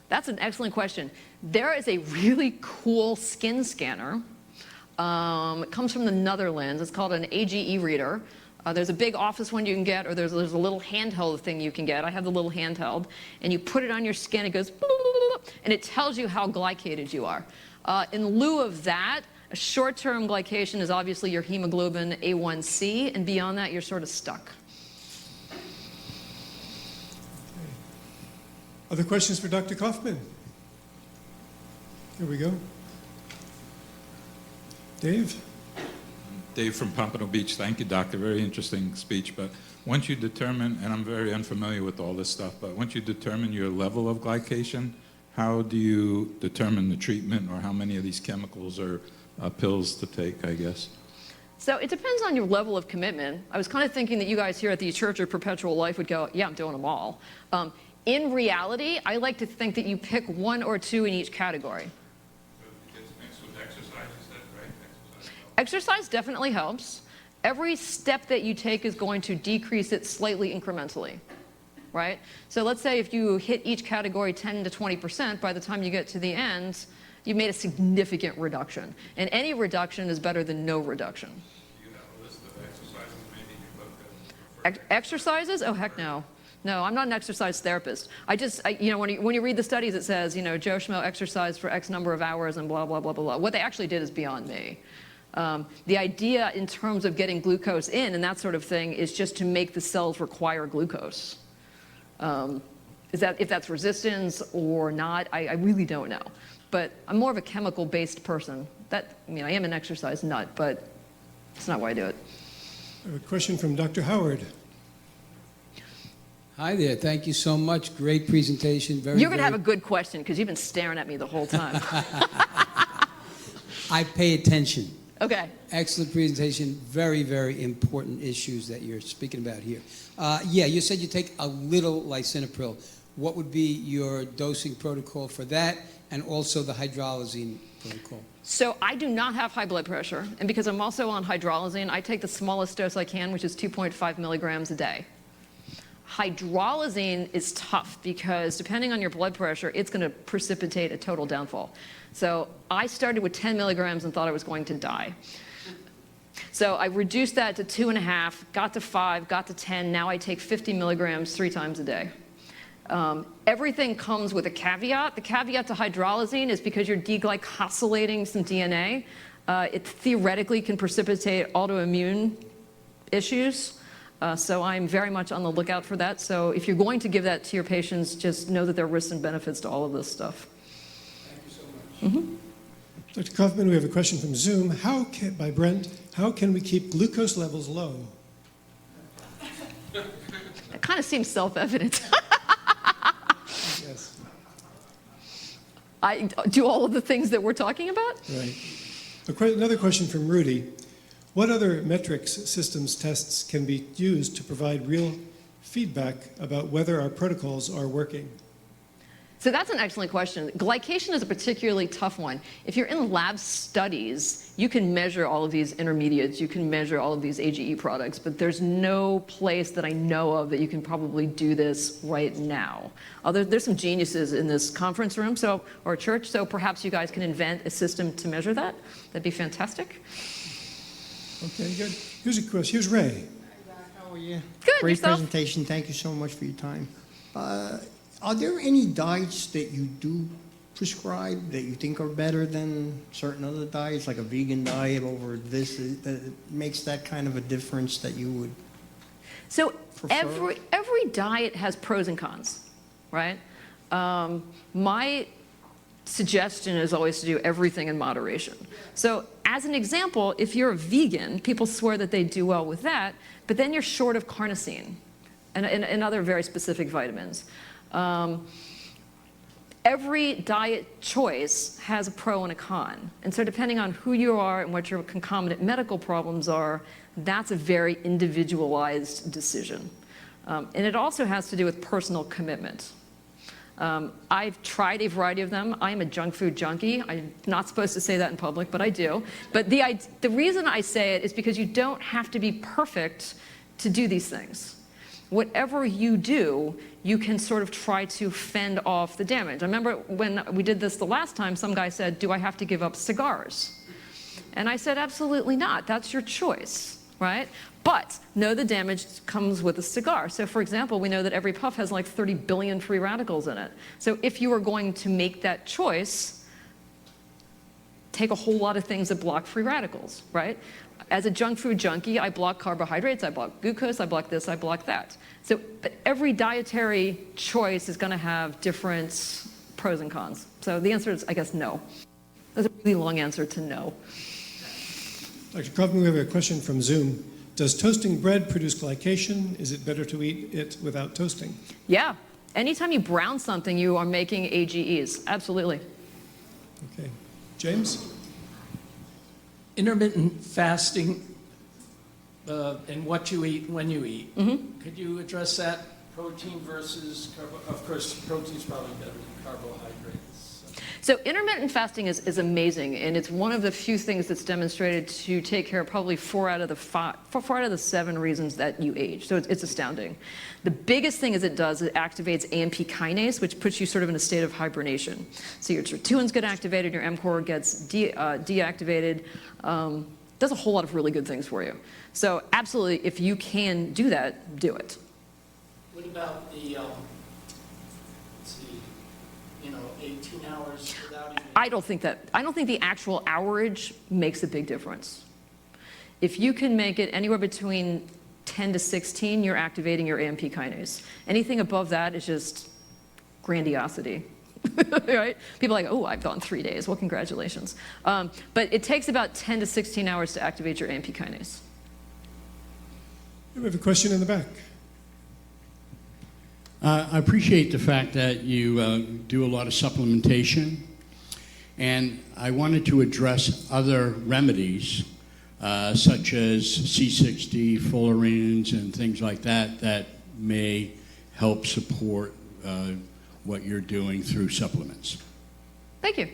That's an excellent question. There is a really cool skin scanner. It comes from the Netherlands. It's called an AGE reader. There's a big office one you can get, or there's a little handheld thing you can get. I have the little handheld. And you put it on your skin, it goes, and it tells you how glycated you are. In lieu of that, a short-term glycation is obviously your hemoglobin A1C, and beyond that, you're sort of stuck. Other questions for Dr. Kaufmann? Here we go. Dave? Dave from Pompano Beach. Thank you, doctor. Very interesting speech. But once you determine, and I'm very unfamiliar with all this stuff, but once you determine your level of glycation, how do you determine the treatment, or how many of these chemicals or pills to take, I guess? So it depends on your level of commitment. I was kind of thinking that you guys here at the Church of Perpetual Life would go, yeah, I'm doing them all. In reality, I like to think that you pick one or two in each category. So it gets mixed with exercise, is that right? Exercise definitely helps. Every step that you take is going to decrease it slightly incrementally, right? So let's say if you hit each category 10 to 20%, by the time you get to the end, you've made a significant reduction. And any reduction is better than no reduction. Do you have a list of exercises maybe you look at? Exercises? Oh, heck no. No, I'm not an exercise therapist. You know, when you read the studies, it says, you know, Joe Schmo exercised for X number of hours and blah, blah, blah, blah, blah. What they actually did is beyond me. The idea in terms of getting glucose in and that sort of thing is just to make the cells require glucose. If that's resistance or not, I really don't know. But I'm more of a chemical-based person. I am an exercise nut, but it's not why I do it. A question from Dr. Howard. Hi there. Thank you so much. Great presentation. You're going to have a good question because you've been staring at me the whole time. I pay attention. Okay. Excellent presentation. Very, very important issues that you're speaking about here. Yeah, you said you take a little lisinopril. What would be your dosing protocol for that, and also the hydralazine protocol? So I do not have high blood pressure, and because I'm also on hydralazine, I take the smallest dose I can, which is 2.5 milligrams a day. Hydralazine is tough because depending on your blood pressure, it's going to precipitate a total downfall. So I started with 10 milligrams and thought I was going to die. So I reduced that to 2.5, got to 5, got to 10. Now I take 50 milligrams 3 times a day. Everything comes with a caveat. The caveat to hydralazine is because you're deglycosylating some DNA. It theoretically can precipitate autoimmune issues. So I'm very much on the lookout for that. So if you're going to give that to your patients, just know that there are risks and benefits to all of this stuff. Thank you so much. Mm-hmm. Dr. Kaufmann, we have a question from Zoom. By Brent, how can we keep glucose levels low? It kind of seems self-evident. Yes. I do all of the things that we're talking about. Right. Another question from Rudy. What other metrics, systems, tests can be used to provide real feedback about whether our protocols are working? So that's an excellent question. Glycation is a particularly tough one. If you're in lab studies, you can measure all of these intermediates, you can measure all of these AGE products, but there's no place that I know of that you can probably do this right now. There's some geniuses in this conference room or church, so perhaps you guys can invent a system to measure that. That'd be fantastic. Okay, good. Here's a question. Here's Ray. Hi, Doc. How are you? Good, Great yourself? presentation. Thank you so much for your time. Are there any diets that you do prescribe that you think are better than certain other diets, like a vegan diet over this, that makes that kind of a difference that you would So prefer? every diet has pros and cons, right? My suggestion is always to do everything in moderation. So as an example, if you're a vegan, people swear that they do well with that, but then you're short of carnosine and other very specific vitamins. Every diet choice has a pro and a con. And so depending on who you are and what your concomitant medical problems are, that's a very individualized decision. And it also has to do with personal commitment. I've tried a variety of them. I am a junk food junkie. I'm not supposed to say that in public, but I do. But the reason I say it is because you don't have to be perfect to do these things. Whatever you do, you can sort of try to fend off the damage. I remember when we did this the last time, some guy said, do I have to give up cigars? And I said, absolutely not. That's your choice, right? But know the damage comes with a cigar. So for example, we know that every puff has like 30 billion free radicals in it. So if you are going to make that choice, take a whole lot of things that block free radicals, right? As a junk food junkie, I block carbohydrates, I block glucose, I block this, I block that. So, but every dietary choice is going to have different pros and cons. So the answer is, I guess, no. That's a really long answer to no. Dr. Kaufmann, we have a question from Zoom. Does toasting bread produce glycation? Is it better to eat it without toasting? Yeah. Anytime you brown something, you are making AGEs. Absolutely. Okay. James? Intermittent fasting and what you eat when you eat. Could you address that? Protein versus of course, protein's probably better than carbohydrates. So intermittent fasting is amazing, and it's one of the few things that's demonstrated to take care of probably 4 out of the 7 reasons that you age. So it's astounding. The biggest thing is it activates AMP kinase, which puts you sort of in a state of hibernation. So your sirtuins get activated, your mTOR gets deactivated. Does a whole lot of really good things for you. So absolutely, if you can do that, do it. What about the, let's see, 18 hours without eating? I don't think the actual hourage makes a big difference. If you can make it anywhere between 10 to 16, you're activating your AMP kinase. Anything above that is just grandiosity, right? People are like, oh, I've gone 3 days. Well, congratulations. But it takes about 10 to 16 hours to activate your AMP kinase. We have a question in the back. I appreciate the fact that you do a lot of supplementation, and I wanted to address other remedies such as C60, fullerenes, and things like that that may help support what you're doing through supplements. Thank you.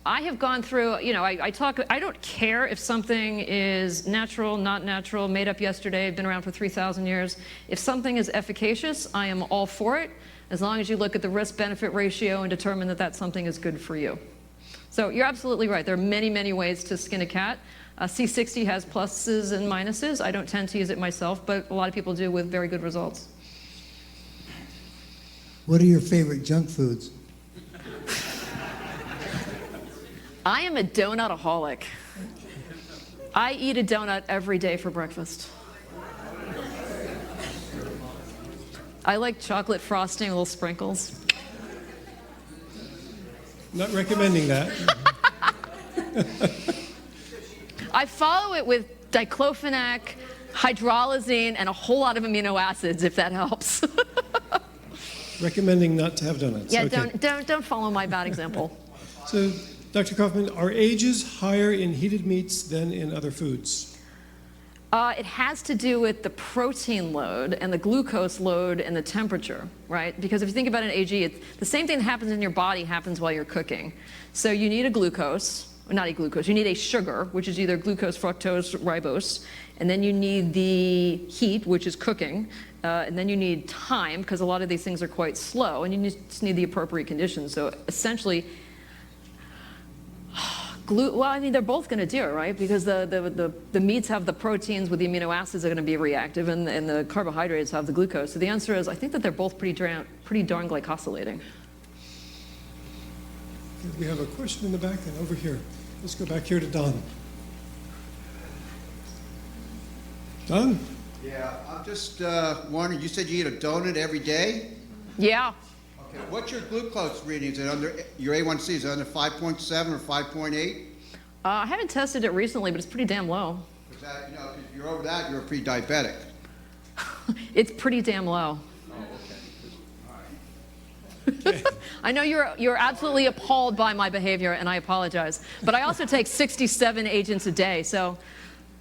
I have gone through, I don't care if something is natural, not natural, made up yesterday, been around for 3,000 years. If something is efficacious, I am all for it, as long as you look at the risk-benefit ratio and determine that that something is good for you. So you're absolutely right. There are many, many ways to skin a cat. C60 has pluses and minuses. I don't tend to use it myself, but a lot of people do with very good results. What are your favorite junk foods? I am a donut-aholic. I eat a donut every day for breakfast. I like chocolate frosting, little sprinkles. Not recommending that. I follow it with diclofenac, hydrolysine, and a whole lot of amino acids, if that helps. Recommending not to have donuts. Yeah, Okay. don't follow my bad example. So, Dr. Kaufmann, are ages higher in heated meats than in other foods? It has to do with the protein load and the glucose load and the temperature, right? Because if you think about an AG, it's the same thing that happens in your body happens while you're cooking. So you need a glucose, not a glucose, you need a sugar, which is either glucose, fructose, ribose, and then you need the heat, which is cooking, and then you need time, because a lot of these things are quite slow, and you just need the appropriate conditions. So essentially, well, I mean, they're both going to do it, right? Because the meats have the proteins with the amino acids that are going to be reactive, and the carbohydrates have the glucose. So the answer is, I think that they're both pretty darn glycosylating. We have a question in the back and over here. Let's go back here to Don. Don? Yeah, I'm just wondering, you said you eat a donut every day? Yeah. Okay, what's your glucose reading? Is it under, your A1C, is it under 5.7 or 5.8? I haven't tested it recently, but it's pretty damn low. Because that, if you're over that, you're a pre-diabetic. It's pretty damn low. Okay. I know you're absolutely appalled by my behavior, and I apologize. But I also take 67 agents a day, so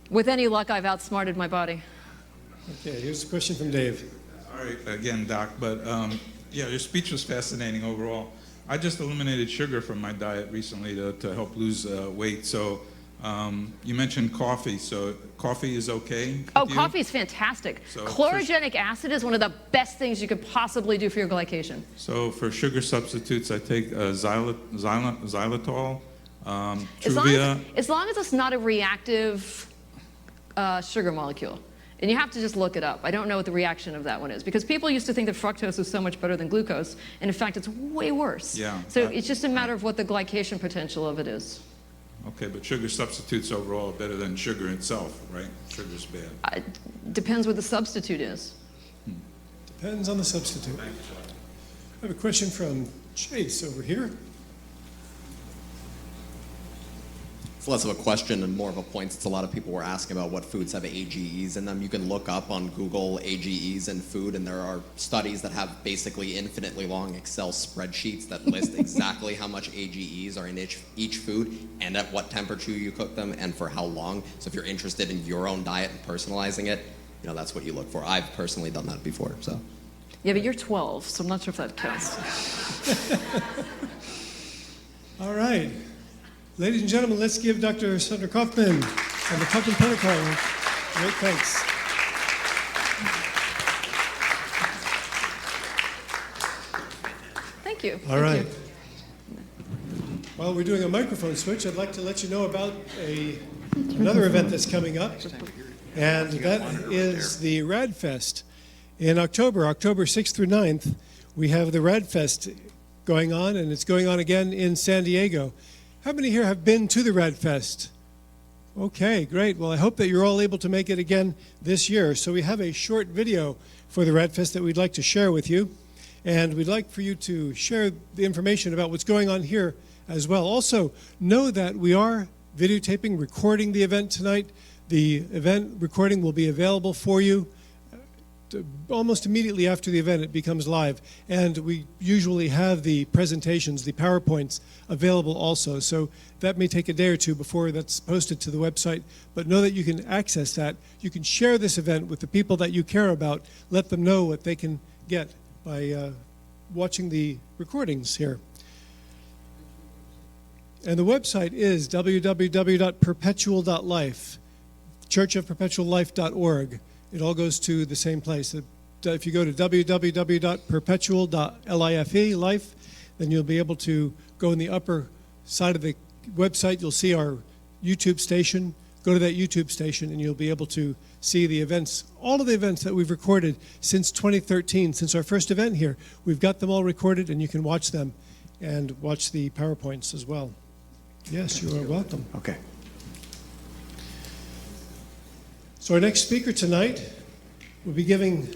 with any luck, I've outsmarted my body. Okay, here's a question from Dave. All right, again, Doc, but yeah, your speech was fascinating overall. I just eliminated sugar from my diet recently to help lose weight. So you mentioned coffee. So coffee is okay? Oh, coffee is fantastic. So Chlorogenic acid is one of the best things you could possibly do for your glycation. So for sugar substitutes, I take xylitol, As long as it's not a reactive sugar molecule. And you have to just look it up. I don't know what the reaction of that one is, because people used to think that fructose was so much better than glucose, and in fact, it's way worse. Yeah. So it's just a matter of what the glycation potential of it is. Okay, but sugar substitutes overall are better than sugar itself, right? Sugar's bad. Depends what the substitute is. Depends on the substitute. I have a question from Chase over here. it's less of a question and more of a point, since a lot of people were asking about what foods have AGEs in them. You can look up on Google AGEs in food, and there are studies that have basically infinitely long Excel spreadsheets that list exactly how much AGEs are in each food and at what temperature you cook them and for how long. So if you're interested in your own diet and personalizing it, that's what you look for. I've personally done that before, so. Yeah, but you're 12, so I'm not sure if that counts. All right. Ladies and gentlemen, let's give Dr. Sandra Kaufmann and the Kaufmann Protocol great thanks. Thank you. All right. While we're doing a microphone switch, I'd like to let you know about another event that's coming up, and that is the RADFest. In October 6th through 9th, we have the RADFest going on, and it's going on again in San Diego. How many here have been to the RADFest? Okay, great. Well, I hope that you're all able to make it again this year. So we have a short video for the RADFest that we'd like to share with you. And we'd like for you to share the information about what's going on here as well. Also, know that we are videotaping, recording the event tonight. The event recording will be available for you almost immediately after the event. It becomes live, and we usually have the presentations, the PowerPoints, available also, so that may take a day or two before that's posted to the website, but know that you can access that. You can share this event with the people that you care about. Let them know what they can get by watching the recordings here. And the website is www.perpetual.life, churchofperpetuallife.org. It all goes to the same place. If you go to www.perpetual.life, then you'll be able to go in the upper side of the website. You'll see our YouTube station. Go to that YouTube station, and you'll be able to see the events, all of the events that we've recorded since 2013, since our first event here. We've got them all recorded, and you can watch them and watch the PowerPoints as well. Yes, you are welcome. Okay. So our next speaker tonight will be giving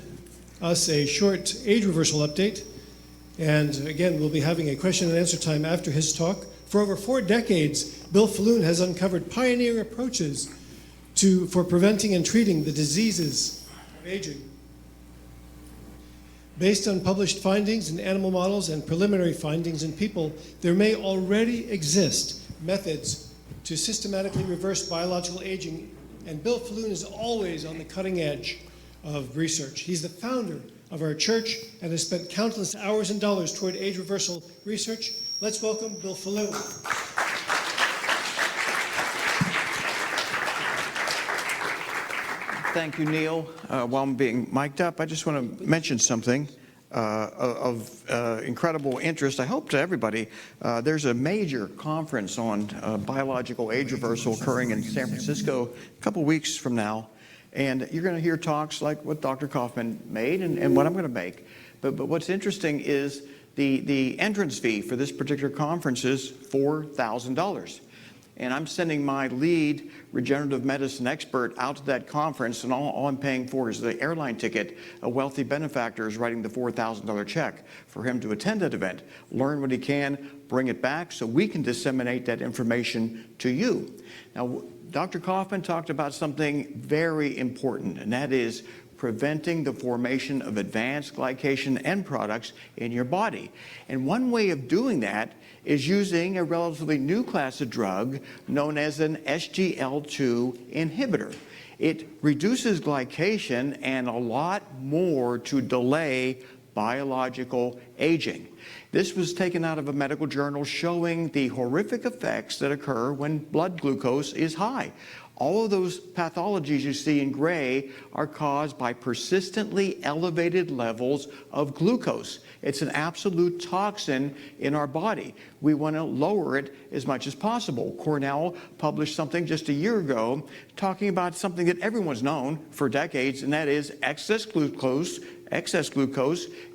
us a short age reversal update. And again, we'll be having a question and answer time after his talk. For over 4 decades, Bill Faloon has uncovered pioneering approaches for preventing and treating the diseases of aging. Based on published findings in animal models and preliminary findings in people, there may already exist methods to systematically reverse biological aging, and Bill Faloon is always on the cutting edge of research. He's the founder of our church and has spent countless hours and dollars toward age reversal research. Let's welcome Bill Faloon. Thank you, Neil. While I'm being mic'd up, I just want to mention something of incredible interest, I hope, to everybody. There's a major conference on biological age reversal occurring in San Francisco a couple weeks from now. And you're going to hear talks like what Dr. Kaufmann made and what I'm going to make. But what's interesting is the entrance fee for this particular conference is $4,000. And I'm sending my lead regenerative medicine expert out to that conference, and all I'm paying for is the airline ticket. A wealthy benefactor is writing the $4,000 check for him to attend that event, learn what he can, bring it back so we can disseminate that information to you. Now, Dr. Kaufmann talked about something very important, and that is preventing the formation of advanced glycation end products in your body. And one way of doing that is using a relatively new class of drug known as an SGL2 inhibitor. It reduces glycation and a lot more to delay biological aging. This was taken out of a medical journal showing the horrific effects that occur when blood glucose is high. All of those pathologies you see in gray are caused by persistently elevated levels of glucose. It's an absolute toxin in our body. We want to lower it as much as possible. Cornell published something just a year ago talking about something that everyone's known for decades, and that is excess glucose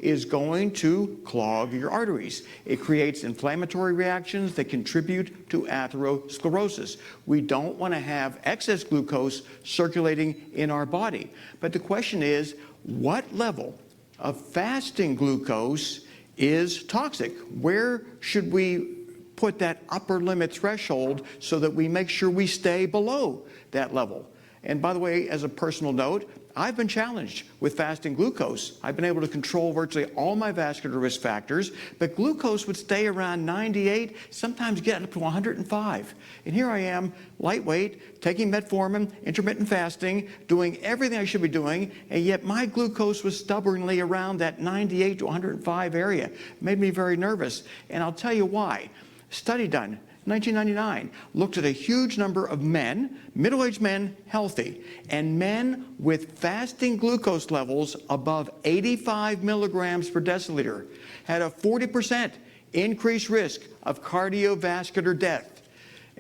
is going to clog your arteries. It creates inflammatory reactions that contribute to atherosclerosis. We don't want to have excess glucose circulating in our body. But the question is, what level of fasting glucose is toxic? Where should we put that upper limit threshold so that we make sure we stay below that level. And by the way, as a personal note, I've been challenged with fasting glucose. I've been able to control virtually all my vascular risk factors, but glucose would stay around 98, sometimes get up to 105. And here I am, lightweight, taking metformin, intermittent fasting, doing everything I should be doing, and yet my glucose was stubbornly around that 98 to 105 area. It made me very nervous, and I'll tell you why. Study done. 1999, looked at a huge number of men, middle-aged men, healthy, and men with fasting glucose levels above 85 milligrams per deciliter had a 40% increased risk of cardiovascular death.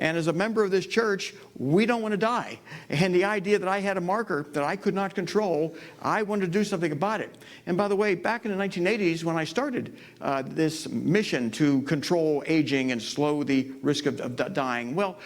And as a member of this church, we don't want to die. And the idea that I had a marker that I could not control, I wanted to do something about it. And by the way, back in the 1980s, when I started this mission to control aging and slow the risk of dying, well,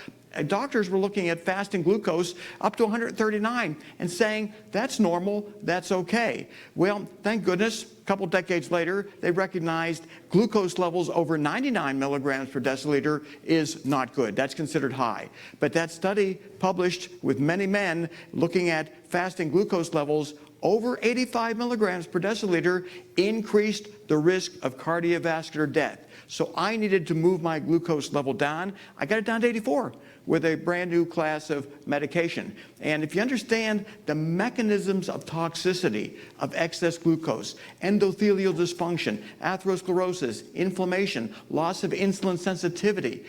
doctors were looking at fasting glucose up to 139 and saying, that's normal, that's okay. Well, thank goodness, a couple decades later, they recognized glucose levels over 99 milligrams per deciliter is not good. That's considered high. But that study published with many men looking at fasting glucose levels over 85 milligrams per deciliter increased the risk of cardiovascular death. So I needed to move my glucose level down. I got it down to 84 with a brand new class of medication. And if you understand the mechanisms of toxicity of excess glucose, endothelial dysfunction, atherosclerosis, inflammation, loss of insulin sensitivity,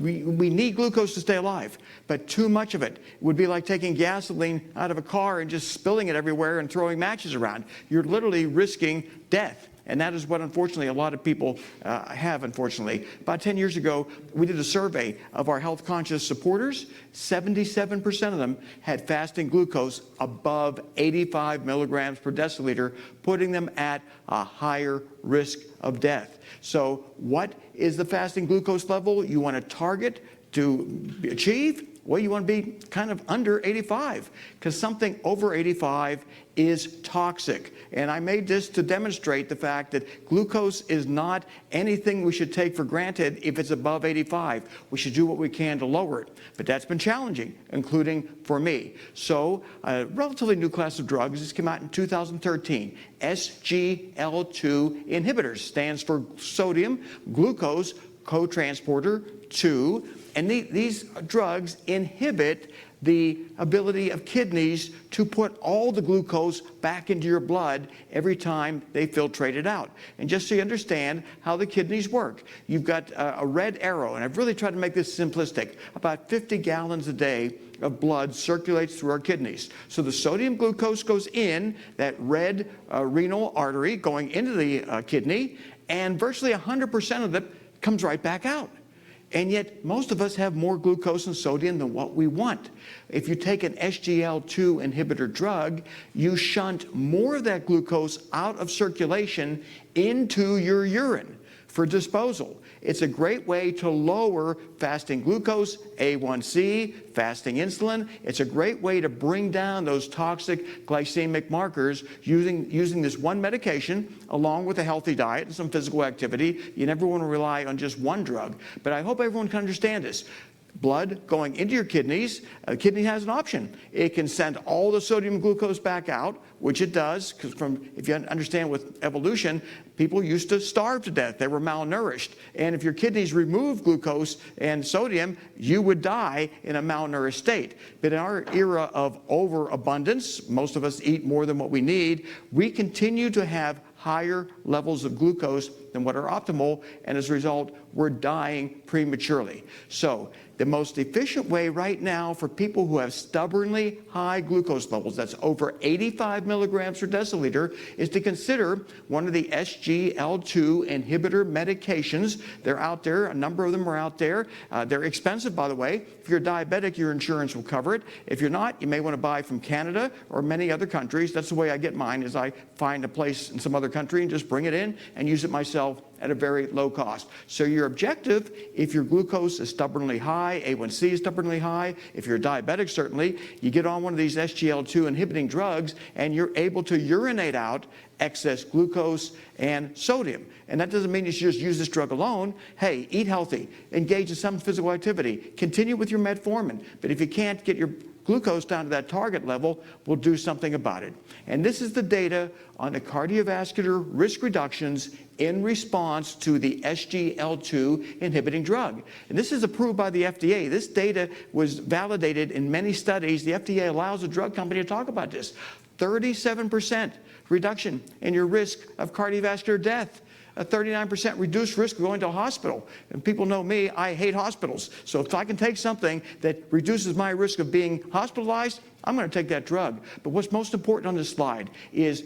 we need glucose to stay alive, but too much of it would be like taking gasoline out of a car and just spilling it everywhere and throwing matches around. You're literally risking death. And that is what, unfortunately, a lot of people have, unfortunately. About 10 years ago, we did a survey of our health-conscious supporters. 77% of them had fasting glucose above 85 milligrams per deciliter, putting them at a higher risk of death. So what is the fasting glucose level you want to target to achieve? Well, you want to be kind of under 85, because something over 85 is toxic. And I made this to demonstrate the fact that glucose is not anything we should take for granted if it's above 85. We should do what we can to lower it. But that's been challenging, including for me. So a relatively new class of drugs, this came out in 2013, SGL2 inhibitors, stands for sodium glucose cotransporter 2. And these drugs inhibit the ability of kidneys to put all the glucose back into your blood every time they filtrate it out. And just so you understand how the kidneys work, you've got a red arrow, and I've really tried to make this simplistic. About 50 gallons a day of blood circulates through our kidneys. So the sodium glucose goes in that red renal artery going into the kidney, and virtually 100% of it comes right back out. And yet, most of us have more glucose and sodium than what we want. If you take an SGL2 inhibitor drug, you shunt more of that glucose out of circulation into your urine for disposal. It's a great way to lower fasting glucose, A1C, fasting insulin. It's a great way to bring down those toxic glycemic markers using this one medication along with a healthy diet and some physical activity. You never want to rely on just one drug. But I hope everyone can understand this. Blood going into your kidneys, the kidney has an option. It can send all the sodium glucose back out, which it does, because if you understand with evolution, people used to starve to death. They were malnourished. And if your kidneys remove glucose and sodium, you would die in a malnourished state. But in our era of overabundance, most of us eat more than what we need, we continue to have higher levels of glucose than what are optimal, and as a result, we're dying prematurely. So the most efficient way right now for people who have stubbornly high glucose levels, that's over 85 milligrams per deciliter, is to consider one of the SGL2 inhibitor medications. They're out there. A number of them are out there. They're expensive, by the way. If you're diabetic, your insurance will cover it. If you're not, you may want to buy from Canada or many other countries. That's the way I get mine, is I find a place in some other country and just bring it in and use it myself at a very low cost. So your objective, if your glucose is stubbornly high, A1C is stubbornly high, if you're diabetic certainly, you get on one of these SGLT2 inhibiting drugs and you're able to urinate out excess glucose and sodium. And that doesn't mean you should just use this drug alone. Hey, eat healthy, engage in some physical activity, continue with your metformin. But if you can't get your glucose down to that target level, we'll do something about it. And this is the data on the cardiovascular risk reductions in response to the SGLT2 inhibiting drug. And this is approved by the FDA. This data was validated in many studies. The FDA allows a drug company to talk about this. 37% reduction in your risk of cardiovascular death. A 39% reduced risk of going to a hospital. And people know me, I hate hospitals. So if I can take something that reduces my risk of being hospitalized, I'm going to take that drug. But what's most important on this slide is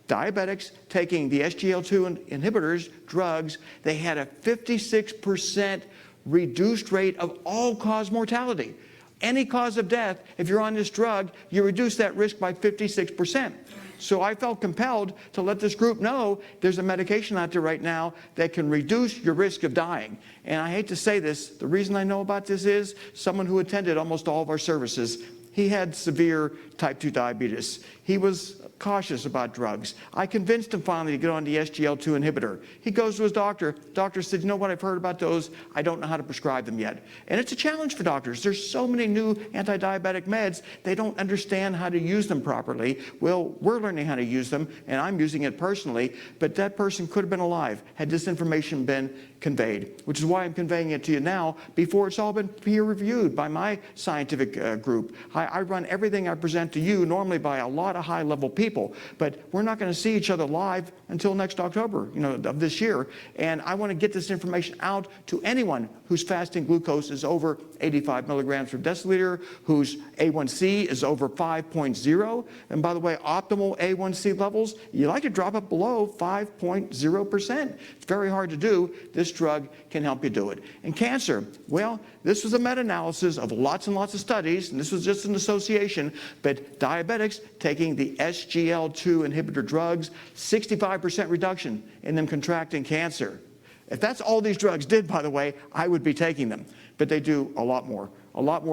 diabetics taking the SGLT2 inhibitors, drugs, they had a 56% reduced rate of all-cause mortality. Any cause of death, if you're on this drug, you reduce that risk by 56%. So I felt compelled to let this group know there's a medication out there right now that can reduce your risk of dying. And I hate to say this, the reason I know about this is someone who attended almost all of our services. He had severe type 2 diabetes. He was cautious about drugs. I convinced him finally to get on the SGLT2 inhibitor. He goes to his doctor. Doctor said, you know what, I've heard about those. I don't know how to prescribe them yet. And it's a challenge for doctors. There's so many new anti-diabetic meds, they don't understand how to use them properly. Well, we're learning how to use them, and I'm using it personally, but that person could have been alive had this information been conveyed, which is why I'm conveying it to you now before it's all been peer-reviewed by my scientific group. I run everything I present to you normally by a lot of high-level people, but we're not going to see each other live until next October, of this year. And I want to get this information out to anyone whose fasting glucose is over 85 milligrams per deciliter, whose A1C is over 5.0. And by the way, optimal A1C levels, you like to drop it below 5.0%. It's very hard to do. This drug can help you do it. And cancer, well, this was a meta-analysis of lots and lots of studies, and this was just an association, but diabetics taking the SGLT2 inhibitor drugs, 65% reduction in them contracting cancer. If that's all these drugs did, by the way, I would be taking them. But they do a lot more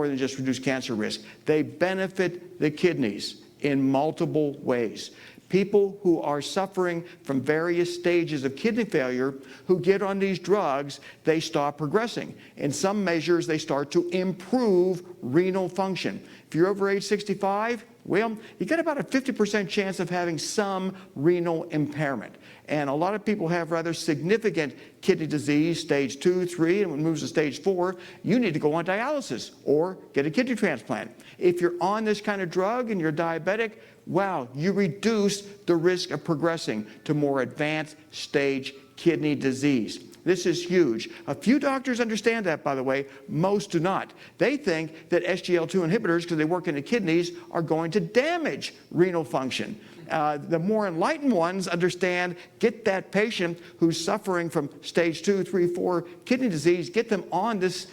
than just reduce cancer risk. They benefit the kidneys in multiple ways. People who are suffering from various stages of kidney failure who get on these drugs, they stop progressing. In some measures, they start to improve renal function. If you're over age 65, well, you got about a 50% chance of having some renal impairment. And a lot of people have rather significant kidney disease, stage 2, 3, and when it moves to stage 4, you need to go on dialysis or get a kidney transplant. If you're on this kind of drug and you're diabetic, wow, you reduce the risk of progressing to more advanced stage kidney disease. This is huge. A few doctors understand that, by the way. Most do not. They think that SGLT2 inhibitors, because they work in the kidneys, are going to damage renal function. The more enlightened ones understand, get that patient who's suffering from stage 2, 3, 4 kidney disease, get them on this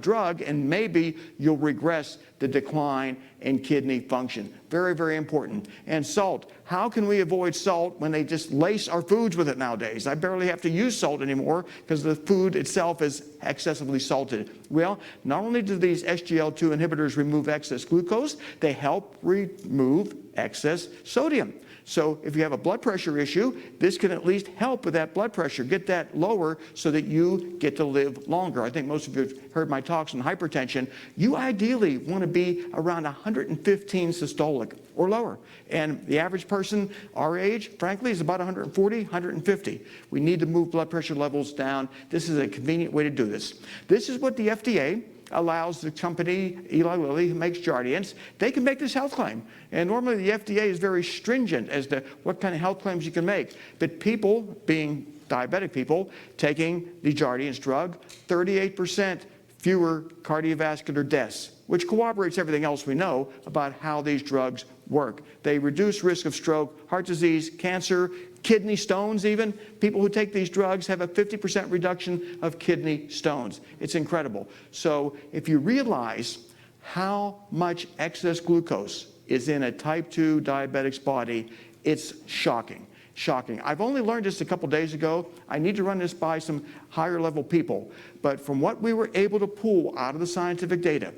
drug, and maybe you'll regress the decline in kidney function. Very, very important. And salt. How can we avoid salt when they just lace our foods with it nowadays? I barely have to use salt anymore because the food itself is excessively salted. Well, not only do these SGLT2 inhibitors remove excess glucose, they help remove excess sodium. So if you have a blood pressure issue, this can at least help with that blood pressure, get that lower so that you get to live longer. I think most of you have heard my talks on hypertension. You ideally want to be around 115 systolic or lower. And the average person our age, frankly, is about 140, 150. We need to move blood pressure levels down. This is a convenient way to do this. This is what the FDA allows the company, Eli Lilly, who makes Jardiance. They can make this health claim. And normally the FDA is very stringent as to what kind of health claims you can make. But people, being diabetic people, taking the Jardiance drug, 38% fewer cardiovascular deaths, which corroborates everything else we know about how these drugs work. They reduce risk of stroke, heart disease, cancer, kidney stones even. People who take these drugs have a 50% reduction of kidney stones. It's incredible. So if you realize how much excess glucose is in a type 2 diabetic's body, it's shocking. Shocking. I've only learned this a couple days ago. I need to run this by some higher level people. But from what we were able to pull out of the scientific data,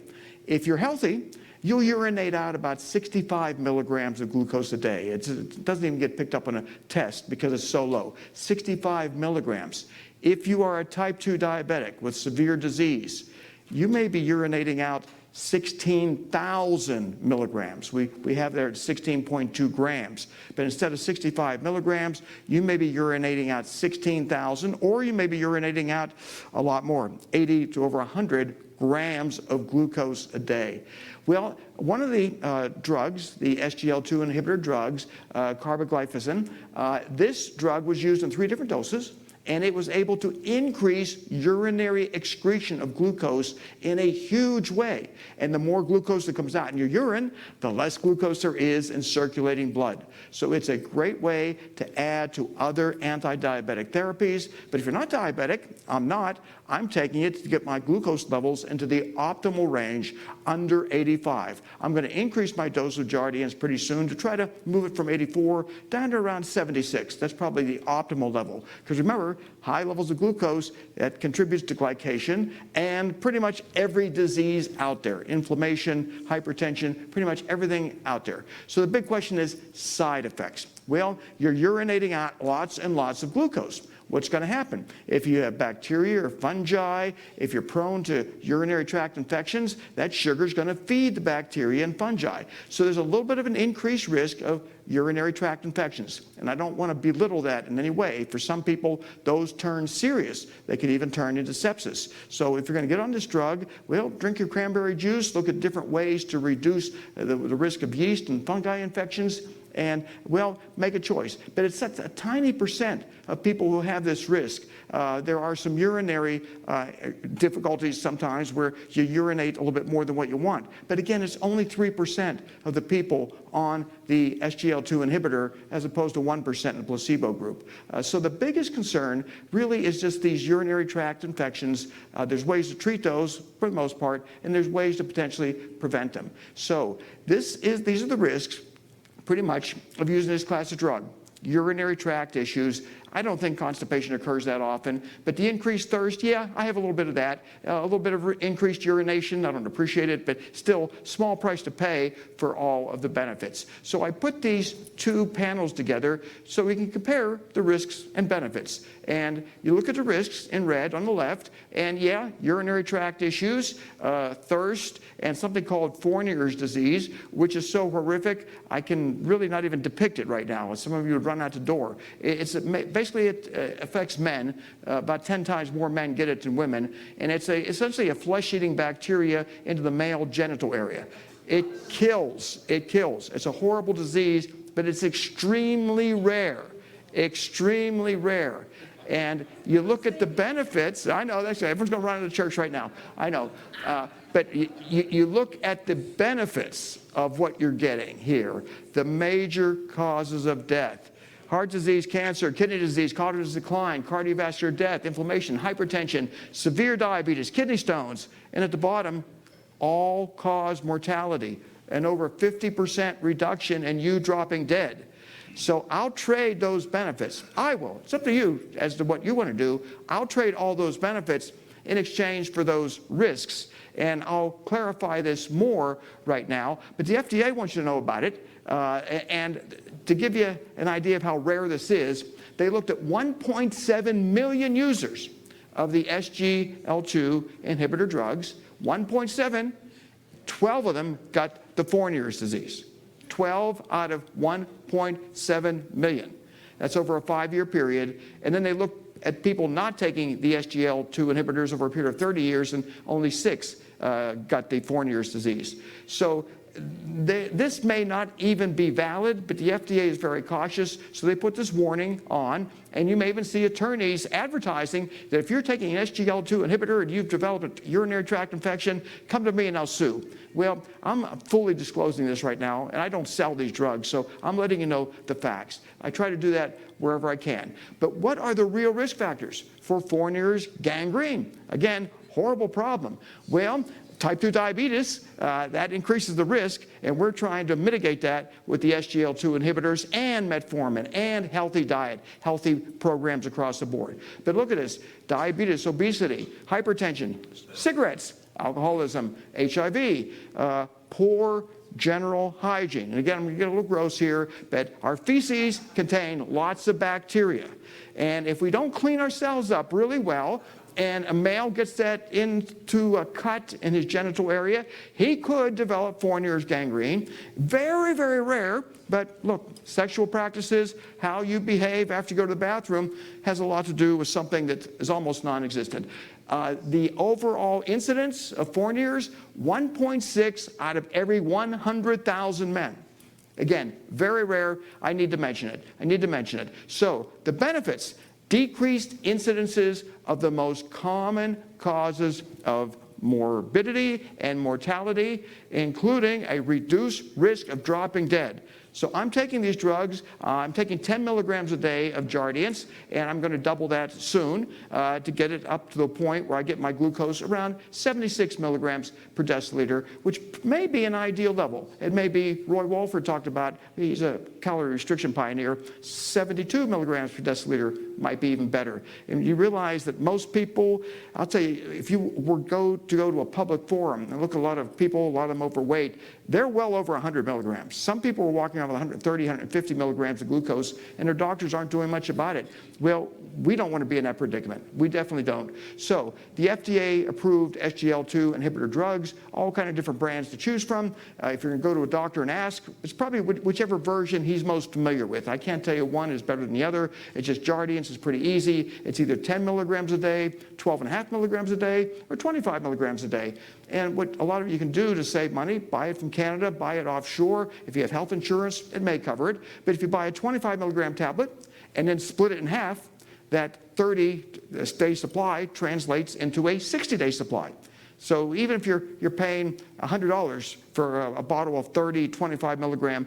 if you're healthy, you'll urinate out about 65 milligrams of glucose a day. It doesn't even get picked up on a test because it's so low. 65 milligrams. If you are a type 2 diabetic with severe disease, you may be urinating out 16,000 milligrams. We have there at 16.2 grams. But instead of 65 milligrams, you may be urinating out 16,000, or you may be urinating out a lot more, 80 to over 100 grams of glucose a day. Well, one of the drugs, the SGL2 inhibitor drugs, carbaglyphosine, this drug was used in 3 different doses, and it was able to increase urinary excretion of glucose in a huge way. And the more glucose that comes out in your urine, the less glucose there is in circulating blood. So it's a great way to add to other anti-diabetic therapies. But if you're not diabetic, I'm not, I'm taking it to get my glucose levels into the optimal range under 85. I'm going to increase my dose of Jardiance pretty soon to try to move it from 84 down to around 76. That's probably the optimal level. Because remember, high levels of glucose, that contributes to glycation and pretty much every disease out there. Inflammation, hypertension, pretty much everything out there. So the big question is side effects. Well, you're urinating out lots and lots of glucose. What's going to happen? If you have bacteria or fungi, if you're prone to urinary tract infections, that sugar is going to feed the bacteria and fungi. So there's a little bit of an increased risk of urinary tract infections. And I don't want to belittle that in any way. For some people, those turn serious. They can even turn into sepsis. So if you're going to get on this drug, well, drink your cranberry juice, look at different ways to reduce the risk of yeast and fungi infections, and, well, make a choice. But it's such a tiny percent of people who have this risk. There are some urinary difficulties sometimes where you urinate a little bit more than what you want. But again, it's only 3% of the people on the SGL2 inhibitor as opposed to 1% in the placebo group. So the biggest concern really is just these urinary tract infections. There's ways to treat those for the most part, and there's ways to potentially prevent them. So these are the risks pretty much of using this class of drug. Urinary tract issues. I don't think constipation occurs that often, but the increased thirst, yeah, I have a little bit of that. A little bit of increased urination, I don't appreciate it, but still small price to pay for all of the benefits. So I put these 2 panels together so we can compare the risks and benefits. And you look at the risks in red on the left, and yeah, urinary tract issues, thirst, and something called Fournier's disease, which is so horrific, I can really not even depict it right now. Some of you would run out the door. Basically, it affects men. About 10 times more men get it than women. And it's essentially a flesh-eating bacteria into the male genital area. It kills. It kills. It's a horrible disease, but it's extremely rare. Extremely rare. And you look at the benefits. I know, that's everyone's going to run out of church right now. I know. But you look at the benefits of what you're getting here. The major causes of death. Heart disease, cancer, kidney disease, cognitive decline, cardiovascular death, inflammation, hypertension, severe diabetes, kidney stones, and at the bottom, all-cause mortality, and over 50% reduction in you dropping dead. So I'll trade those benefits. I will. It's up to you as to what you want to do. I'll trade all those benefits in exchange for those risks. And I'll clarify this more right now, but the FDA wants you to know about it. And to give you an idea of how rare this is, they looked at 1.7 million users of the SGL2 inhibitor drugs. 1.7, 12 of them got the Fournier's disease. 12 out of 1.7 million. That's over a 5-year period. And then they looked at people not taking the SGL2 inhibitors over a period of 30 years, and only 6 got the Fournier's disease. So this may not even be valid, but the FDA is very cautious, so they put this warning on, and you may even see attorneys advertising that if you're taking an SGL2 inhibitor and you've developed a urinary tract infection, come to me and I'll sue. Well, I'm fully disclosing this right now, and I don't sell these drugs, so I'm letting you know the facts. I try to do that wherever I can. But what are the real risk factors for Fournier's gangrene? Again, horrible problem. Well, type 2 diabetes, that increases the risk, and we're trying to mitigate that with the SGLT2 inhibitors and metformin and healthy diet, healthy programs across the board. But look at this: diabetes, obesity, hypertension, cigarettes, alcoholism, HIV, poor general hygiene. And again, I'm going to get a little gross here, but our feces contain lots of bacteria. And if we don't clean ourselves up really well, and a male gets that into a cut in his genital area, he could develop Fournier's gangrene. Very, very rare, but look, sexual practices, how you behave after you go to the bathroom, has a lot to do with something that is almost non-existent. The overall incidence of Fournier's, 1.6 out of every 100,000 men. Again, very rare. I need to mention it. So the benefits: decreased incidences of the most common causes of morbidity and mortality, including a reduced risk of dropping dead. So I'm taking these drugs. I'm taking 10 milligrams a day of Jardiance, and I'm going to double that soon to get it up to the point where I get my glucose around 76 milligrams per deciliter, which may be an ideal level. It may be, Roy Walford talked about, he's a calorie restriction pioneer, 72 milligrams per deciliter might be even better. And you realize that most people, I'll tell you, if you were go to a public forum and look at a lot of people, a lot of them overweight, they're well over 100 milligrams. Some people are walking around with 130, 150 milligrams of glucose, and their doctors aren't doing much about it. Well, we don't want to be in that predicament. We definitely don't. So the FDA approved SGLT2 inhibitor drugs, all kind of different brands to choose from. If you're going to go to a doctor and ask, it's probably whichever version he's most familiar with. I can't tell you one is better than the other. It's just Jardiance is pretty easy. It's either 10 milligrams a day, 12.5 milligrams a day, or 25 milligrams a day. And what a lot of you can do to save money, buy it from Canada, buy it offshore. If you have health insurance, it may cover it. But if you buy a 25 milligram tablet and then split it in half, that 30-day supply translates into a 60-day supply. So even if you're paying $100 for a bottle of 30, 25 milligram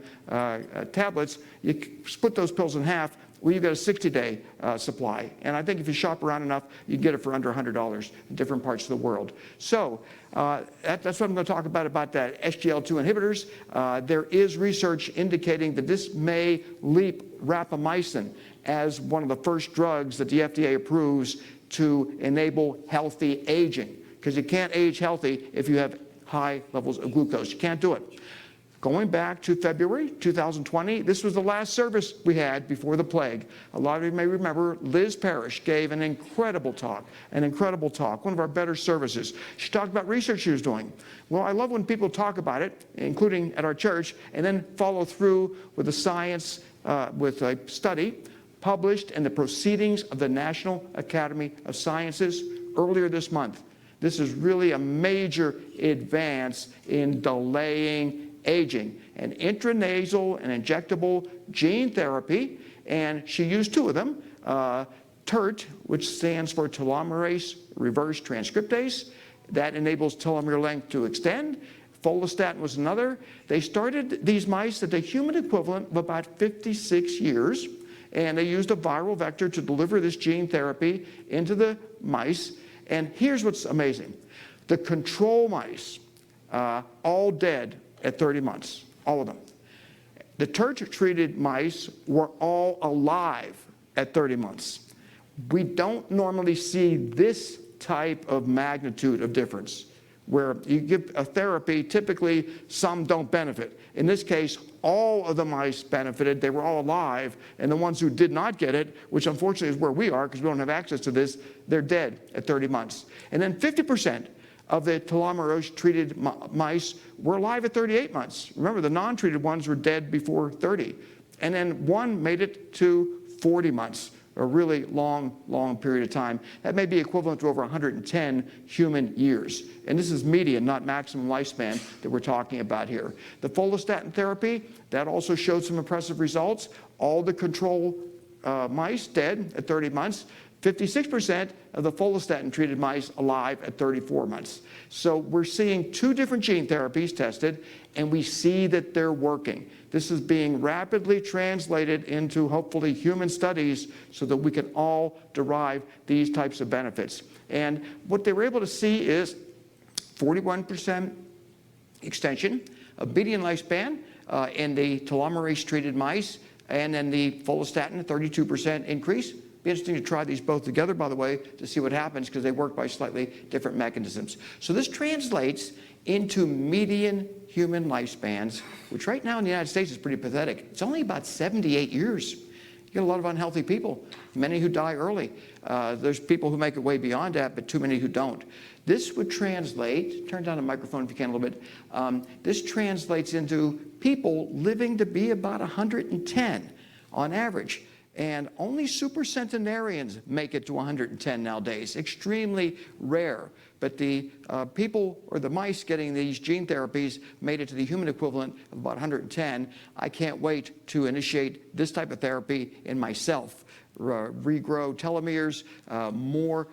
tablets, you split those pills in half, well, you get a 60-day supply. And I think if you shop around enough, you get it for under $100 in different parts of the world. So that's what I'm going to talk about that SGLT2 inhibitors. There is research indicating that this may leap rapamycin as one of the first drugs that the FDA approves to enable healthy aging. Because you can't age healthy if you have high levels of glucose. You can't do it. Going back to February 2020, this was the last service we had before the plague. A lot of you may remember Liz Parrish gave an incredible talk, one of our better services. She talked about research she was doing. Well, I love when people talk about it, including at our church, and then follow through with the science, with a study published in the Proceedings of the National Academy of Sciences earlier this month. This is really a major advance in delaying aging, an intranasal and injectable gene therapy, and she used two of them, TERT, which stands for telomerase reverse transcriptase, that enables telomere length to extend. Follistatin was another. They started these mice at the human equivalent of about 56 years, and they used a viral vector to deliver this gene therapy into the mice. And here's what's amazing. The control mice, all dead at 30 months, all of them. The TERT-treated mice were all alive at 30 months. We don't normally see this type of magnitude of difference, where you give a therapy, typically some don't benefit. In this case, all of the mice benefited. They were all alive, and the ones who did not get it, which unfortunately is where we are because we don't have access to this, they're dead at 30 months. And then 50% of the telomerase-treated mice were alive at 38 months. Remember, the non-treated ones were dead before 30. And then one made it to 40 months, a really long period of time. That may be equivalent to over 110 human years. And this is median, not maximum lifespan that we're talking about here. The follistatin therapy, that also showed some impressive results. All the control mice dead at 30 months. 56% of the follistatin-treated mice alive at 34 months. So we're seeing two different gene therapies tested, and we see that they're working. This is being rapidly translated into, hopefully, human studies so that we can all derive these types of benefits. And what they were able to see is 41% extension of median lifespan in the telomerase-treated mice, and then the follistatin, 32% increase. Be interesting to try these both together, by the way, to see what happens, because they work by slightly different mechanisms. So this translates into median human lifespans, which right now in the United States is pretty pathetic. It's only about 78 years. You get a lot of unhealthy people, many who die early. There's people who make it way beyond that, but too many who don't. This would translate, turn down the microphone if you can a little bit, this translates into people living to be about 110 on average. And only supercentenarians make it to 110 nowadays, extremely rare. But the people or the mice getting these gene therapies made it to the human equivalent of about 110. I can't wait to initiate this type of therapy in myself. Regrow telomeres, more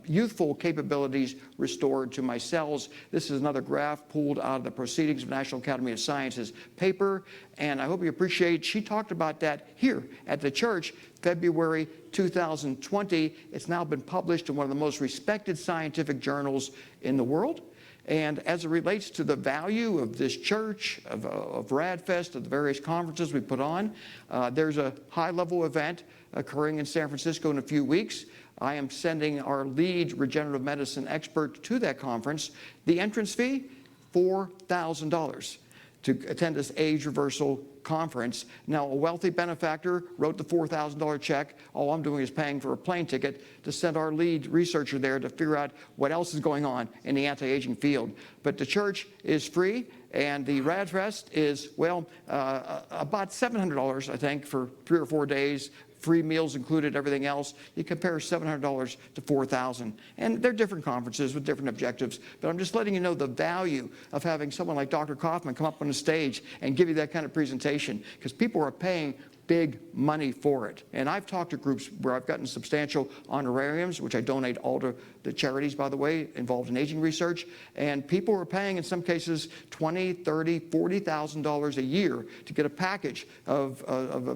youthful capabilities restored to my cells. This is another graph pulled out of the Proceedings of National Academy of Sciences paper, and I hope you appreciate, she talked about that here at the church, February 2020. It's now been published in one of the most respected scientific journals in the world. And as it relates to the value of this church, of RADFest, of the various conferences we put on, there's a high-level event occurring in San Francisco in a few weeks. I am sending our lead regenerative medicine expert to that conference. The entrance fee, $4,000 to attend this age reversal conference. Now, a wealthy benefactor wrote the $4,000 check. All I'm doing is paying for a plane ticket to send our lead researcher there to figure out what else is going on in the anti-aging field. But the church is free, and the RadFest is, well, about $700, I think, for 3 or 4 days. Free meals included, everything else. You compare $700 to $4,000. And they're different conferences with different objectives, but I'm just letting you know the value of having someone like Dr. Kaufmann come up on the stage and give you that kind of presentation, because people are paying big money for it. And I've talked to groups where I've gotten substantial honorariums, which I donate all to the charities, by the way, involved in aging research. And people are paying, in some cases, $20,000, $30,000, $40,000 a year to get a package of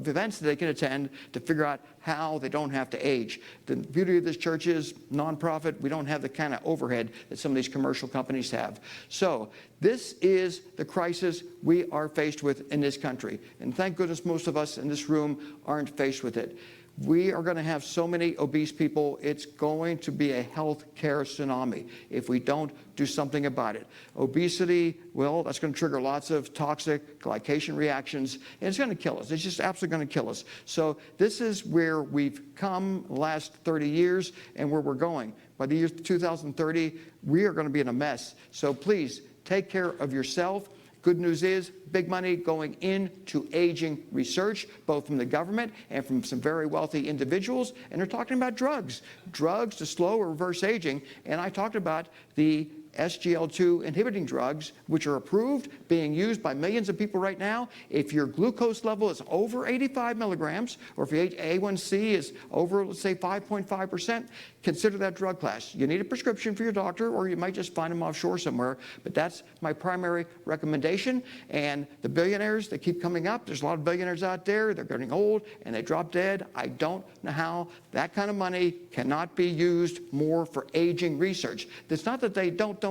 events that they can attend to figure out how they don't have to age. The beauty of this church is nonprofit. We don't have the kind of overhead that some of these commercial companies have. So this is the crisis we are faced with in this country. And thank goodness most of us in this room aren't faced with it. We are going to have so many obese people, it's going to be a health care tsunami if we don't do something about it. Obesity, well, that's going to trigger lots of toxic glycation reactions, and it's going to kill us. It's just absolutely going to kill us. So this is where we've come the last 30 years and where we're going. By the year 2030, we are going to be in a mess. So please, take care of yourself. Good news is big money going into aging research, both from the government and from some very wealthy individuals. And they're talking about drugs to slow or reverse aging. And I talked about the SGLT2 inhibiting drugs, which are approved, being used by millions of people right now. If your glucose level is over 85 milligrams, or if your A1C is over, let's say, 5.5%, consider that drug class. You need a prescription for your doctor, or you might just find them offshore somewhere. But that's my primary recommendation. And the billionaires, they keep coming up. There's a lot of billionaires out there. They're getting old, and they drop dead. I don't know how that kind of money cannot be used more for aging research. It's not that they don't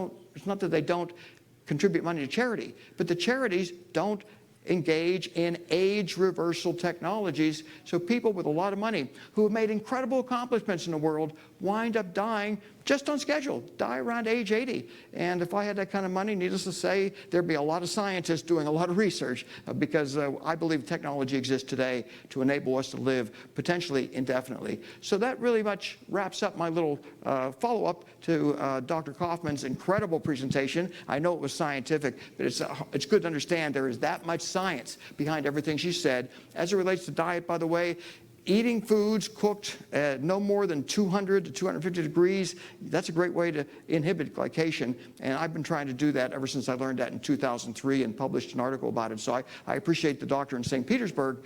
contribute money to charity, but the charities don't engage in age reversal technologies. So people with a lot of money who have made incredible accomplishments in the world wind up dying just on schedule, die around age 80. And if I had that kind of money, needless to say, there'd be a lot of scientists doing a lot of research because I believe technology exists today to enable us to live potentially indefinitely. So that really much wraps up my little follow-up to Dr. Kaufmann's incredible presentation. I know it was scientific, but it's good to understand there is that much science behind everything she said. As it relates to diet, by the way, eating foods cooked at no more than 200 to 250 degrees, that's a great way to inhibit glycation. And I've been trying to do that ever since I learned that in 2003 and published an article about it. So I appreciate the doctor in St. Petersburg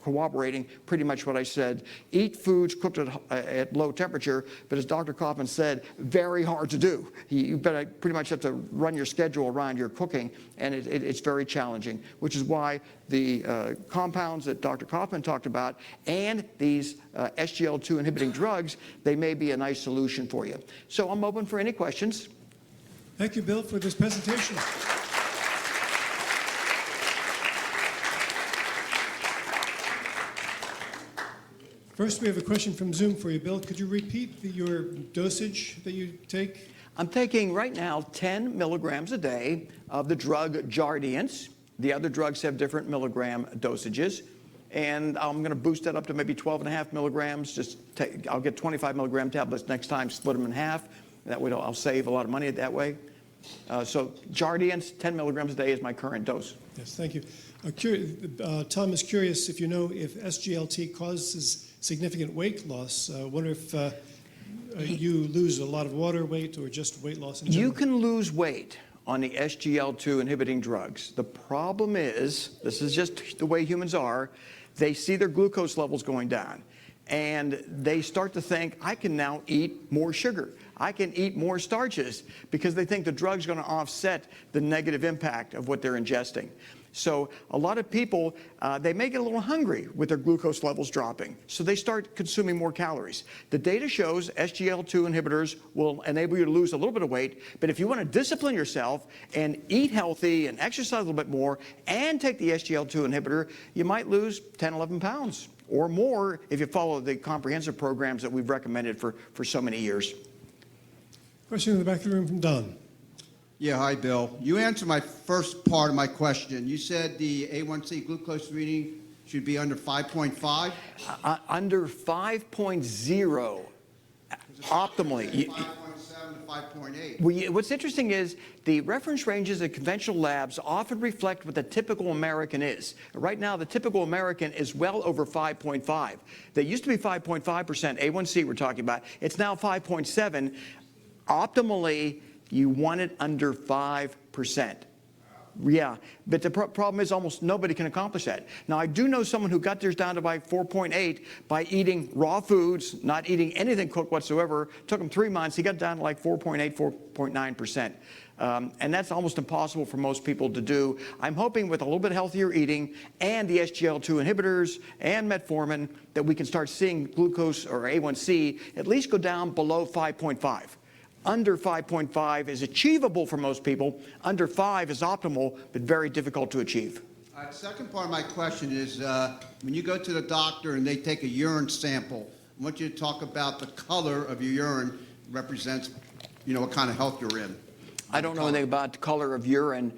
corroborating pretty much what I said. Eat foods cooked at low temperature, but as Dr. Kaufmann said, very hard to do. You pretty much have to run your schedule around your cooking, and it's very challenging, which is why the compounds that Dr. Kaufmann talked about and these SGLT2 inhibiting drugs, they may be a nice solution for you. So I'm open for any questions. Thank you, Bill, for this presentation. First, we have a question from Zoom for you, Bill. Could you repeat your dosage that you take? I'm taking right now 10 milligrams a day of the drug Jardiance. The other drugs have different milligram dosages. And I'm going to boost that up to maybe 12.5 milligrams. I'll get 25 milligram tablets next time, split them in half. That way I'll save a lot of money that way. So Jardiance, 10 milligrams a day is my current dose. Yes, thank you. Tom is curious if you know if SGLT causes significant weight loss. I wonder if you lose a lot of water weight or just weight loss in general. You can lose weight on the SGLT2 inhibiting drugs. The problem is, this is just the way humans are, they see their glucose levels going down. And they start to think, I can now eat more sugar. I can eat more starches because they think the drug's going to offset the negative impact of what they're ingesting. So a lot of people, they may get a little hungry with their glucose levels dropping. So they start consuming more calories. The data shows SGLT2 inhibitors will enable you to lose a little bit of weight. But if you want to discipline yourself and eat healthy and exercise a little bit more and take the SGLT2 inhibitor, you might lose 10, 11 pounds or more if you follow the comprehensive programs that we've recommended for so many years. Question in the back of the room from Don. Yeah, hi, Bill. You answered my first part of my question. You said the A1C glucose reading should be under 5.5? Under 5.0, optimally. 5.7 to 5.8. Well, what's interesting is the reference ranges at conventional labs often reflect what the typical American is. Right now, the typical American is well over 5.5. They used to be 5.5% A1C we're talking about. It's now 5.7. Optimally, you want it under 5%. Yeah, but the problem is almost nobody can accomplish that. Now, I do know someone who got theirs down to by 4.8 by eating raw foods, not eating anything cooked whatsoever. Took him 3 months. He got down to like 4.8, 4.9%. And that's almost impossible for most people to do. I'm hoping with a little bit healthier eating and the SGLT2 inhibitors and metformin that we can start seeing glucose or A1C at least go down below 5.5. Under 5.5 is achievable for most people. Under 5 is optimal, but very difficult to achieve. Second part of my question is, when you go to the doctor and they take a urine sample, I want you to talk about the color of your urine represents, what kind of health you're in. I don't know anything about the color of urine.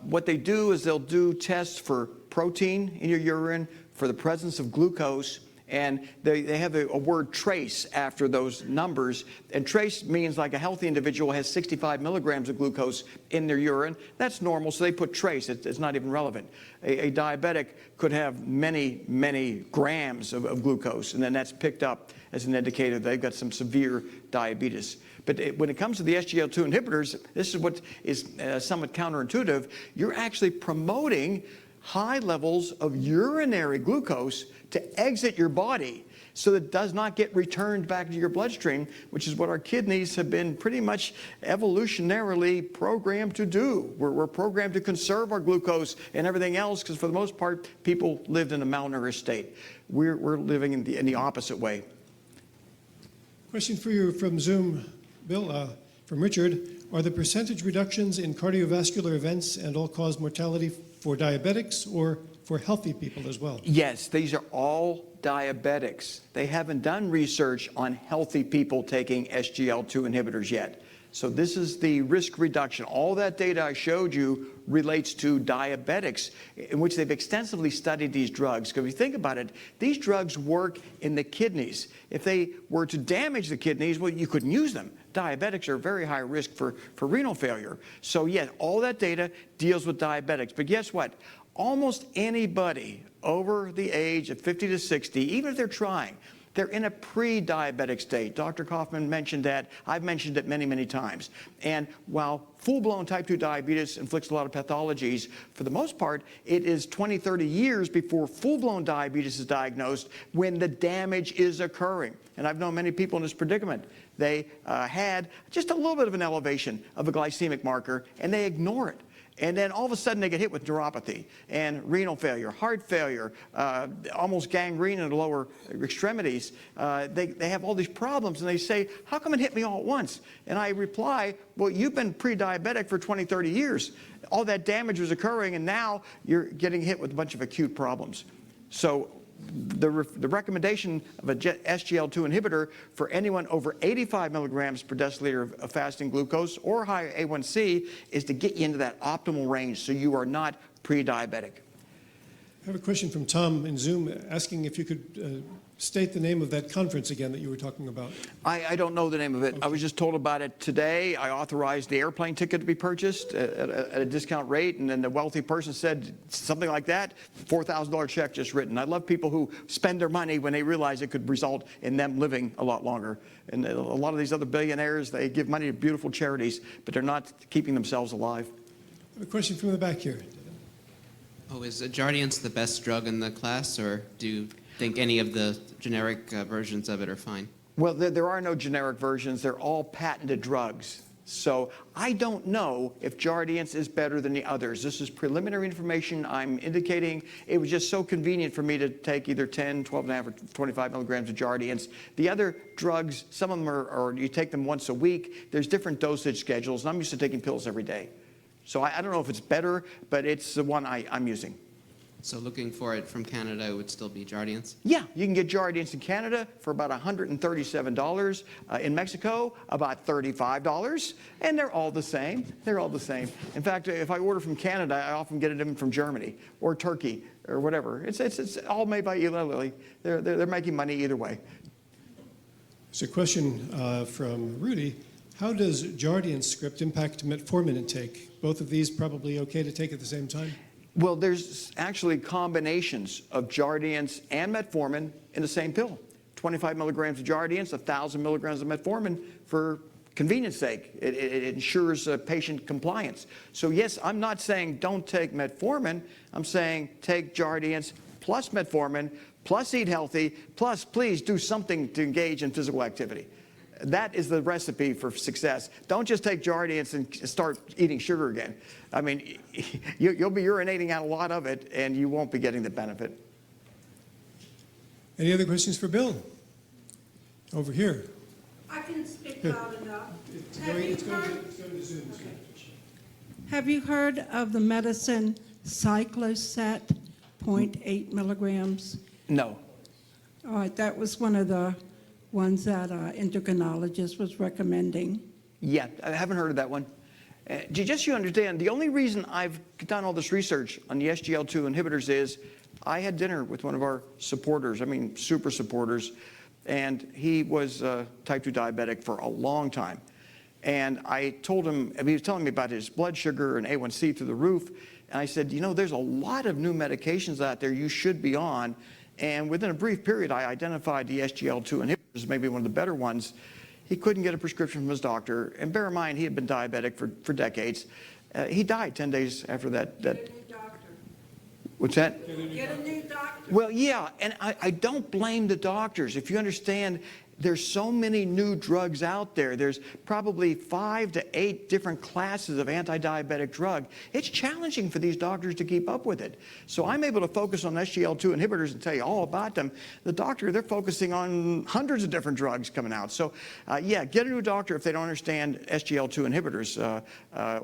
What they do is they'll do tests for protein in your urine, for the presence of glucose, and they have a word trace after those numbers. And trace means like a healthy individual has 65 milligrams of glucose in their urine. That's normal, so they put trace. It's not even relevant. A diabetic could have many, many grams of glucose, and then that's picked up as an indicator they've got some severe diabetes. But when it comes to the SGLT2 inhibitors, this is what is somewhat counterintuitive. You're actually promoting high levels of urinary glucose to exit your body so that it does not get returned back to your bloodstream, which is what our kidneys have been pretty much evolutionarily programmed to do. We're programmed to conserve our glucose and everything else because for the most part, people lived in a malnourished state. We're living in the opposite way. Question for you from Zoom, Bill, from Richard. Are the percentage reductions in cardiovascular events and all-cause mortality for diabetics or for healthy people as well? Yes, these are all diabetics. They haven't done research on healthy people taking SGLT2 inhibitors yet. So this is the risk reduction. All that data I showed you relates to diabetics, in which they've extensively studied these drugs. Because if you think about it, these drugs work in the kidneys. If they were to damage the kidneys, well, you couldn't use them. Diabetics are very high risk for renal failure. So yeah, all that data deals with diabetics. But guess what? Almost anybody over the age of 50 to 60, even if they're trying, they're in a pre-diabetic state. Dr. Kaufmann mentioned that. I've mentioned it many, many times. And while full-blown type 2 diabetes inflicts a lot of pathologies, for the most part, it is 20, 30 years before full-blown diabetes is diagnosed when the damage is occurring. And I've known many people in this predicament. They had just a little bit of an elevation of a glycemic marker, and they ignore it. And then all of a sudden they get hit with neuropathy and renal failure, heart failure, almost gangrene in the lower extremities. They have all these problems and they say, how come it hit me all at once? And I reply, well, you've been pre-diabetic for 20, 30 years. All that damage was occurring and now you're getting hit with a bunch of acute problems. So the recommendation of a SGLT2 inhibitor for anyone over 85 milligrams per deciliter of fasting glucose or higher A1C is to get you into that optimal range so you are not pre-diabetic. I have a question from Tom in Zoom asking if you could state the name of that conference again that you were talking about. I don't know the name of it. Okay. I was just told about it today. I authorized the airplane ticket to be purchased at a discount rate, and then the wealthy person said something like that, $4,000 check just written. I love people who spend their money when they realize it could result in them living a lot longer. And a lot of these other billionaires, they give money to beautiful charities, but they're not keeping themselves alive. I have a question from the back here. Oh, is Jardiance the best drug in the class, or do you think any of the generic versions of it are fine? Well, there are no generic versions. They're all patented drugs. So I don't know if Jardiance is better than the others. This is preliminary information I'm indicating. It was just so convenient for me to take either 10, 12.5, or 25 milligrams of Jardiance. The other drugs, some of them are you take them once a week. There's different dosage schedules, and I'm used to taking pills every day. So I don't know if it's better, but it's the one I'm using. So looking for it from Canada, it would still be Jardiance? Yeah, you can get Jardiance in Canada for about $137. In Mexico, about $35. And they're all the same. They're all the same. In fact, if I order from Canada, I often get it from Germany or Turkey or whatever. It's all made by Eli Lilly. They're making money either way. There's a question from Rudy. How does Jardiance script impact metformin intake? Both of these probably okay to take at the same time? Well, there's actually combinations of Jardiance and metformin in the same pill. 25 milligrams of Jardiance, 1,000 milligrams of metformin for convenience sake. It ensures patient compliance. So yes, I'm not saying don't take metformin. I'm saying take Jardiance plus metformin, plus eat healthy, plus please do something to engage in physical activity. That is the recipe for success. Don't just take Jardiance and start eating sugar again. I mean, you'll be urinating out a lot of it, and you won't be getting the benefit. Any other questions for Bill? Over here. I can speak Here. loud enough. Have you heard of the medicine Cycloset, 0.8 milligrams? No. All right, that was one of the ones that endocrinologist was recommending. Yeah, I haven't heard of that one. Just so you understand, the only reason I've done all this research on the SGLT2 inhibitors is I had dinner with one of our supporters, I mean super supporters, and he was type 2 diabetic for a long time. And I told him, he was telling me about his blood sugar and A1C through the roof, and I said, you know, there's a lot of new medications out there you should be on. And within a brief period, I identified the SGLT2 inhibitors, maybe one of the better ones. He couldn't get a prescription from his doctor. And bear in mind, he had been diabetic for decades. He died 10 days after that. Get a new doctor. What's that? Get a new doctor. Well, yeah, and I don't blame the doctors. If you understand, there's so many new drugs out there. There's probably 5 to 8 different classes of anti-diabetic drug. It's challenging for these doctors to keep up with it. So I'm able to focus on SGLT2 inhibitors and tell you all about them. The doctor, they're focusing on hundreds of different drugs coming out. So yeah, get a new doctor if they don't understand SGLT2 inhibitors,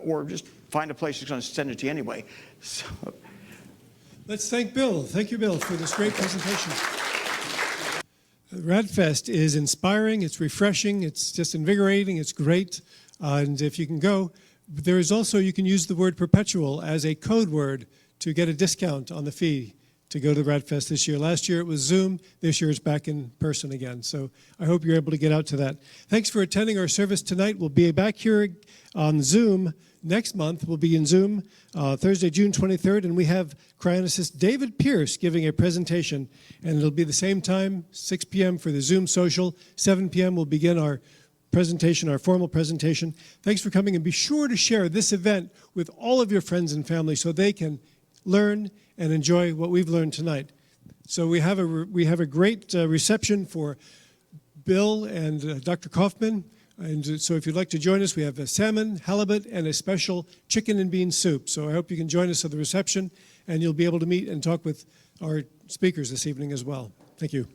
or just find a place that's going to send it to you anyway. So. Let's thank Bill. Thank you, Bill, for this great presentation. RadFest is inspiring, it's refreshing, it's just invigorating, it's great, and if you can go, there is also, you can use the word Perpetual as a code word to get a discount on the fee to go to RadFest this year. Last year it was Zoom, this year it's back in person again, so I hope you're able to get out to that. Thanks for attending our service tonight. We'll be back here on Zoom next month. We'll be in Zoom Thursday, June 23rd, and we have cryonicist David Pierce giving a presentation, and it'll be the same time, 6 p.m. for the Zoom social. 7 p.m. we'll begin our presentation, our formal presentation. Thanks for coming, and be sure to share this event with all of your friends and family so they can learn and enjoy what we've learned tonight. So we have a great reception for Bill and Dr. Kaufmann. And so if you'd like to join us, we have a salmon, halibut, and a special chicken and bean soup. So I hope you can join us at the reception, and you'll be able to meet and talk with our speakers this evening as well. Thank you.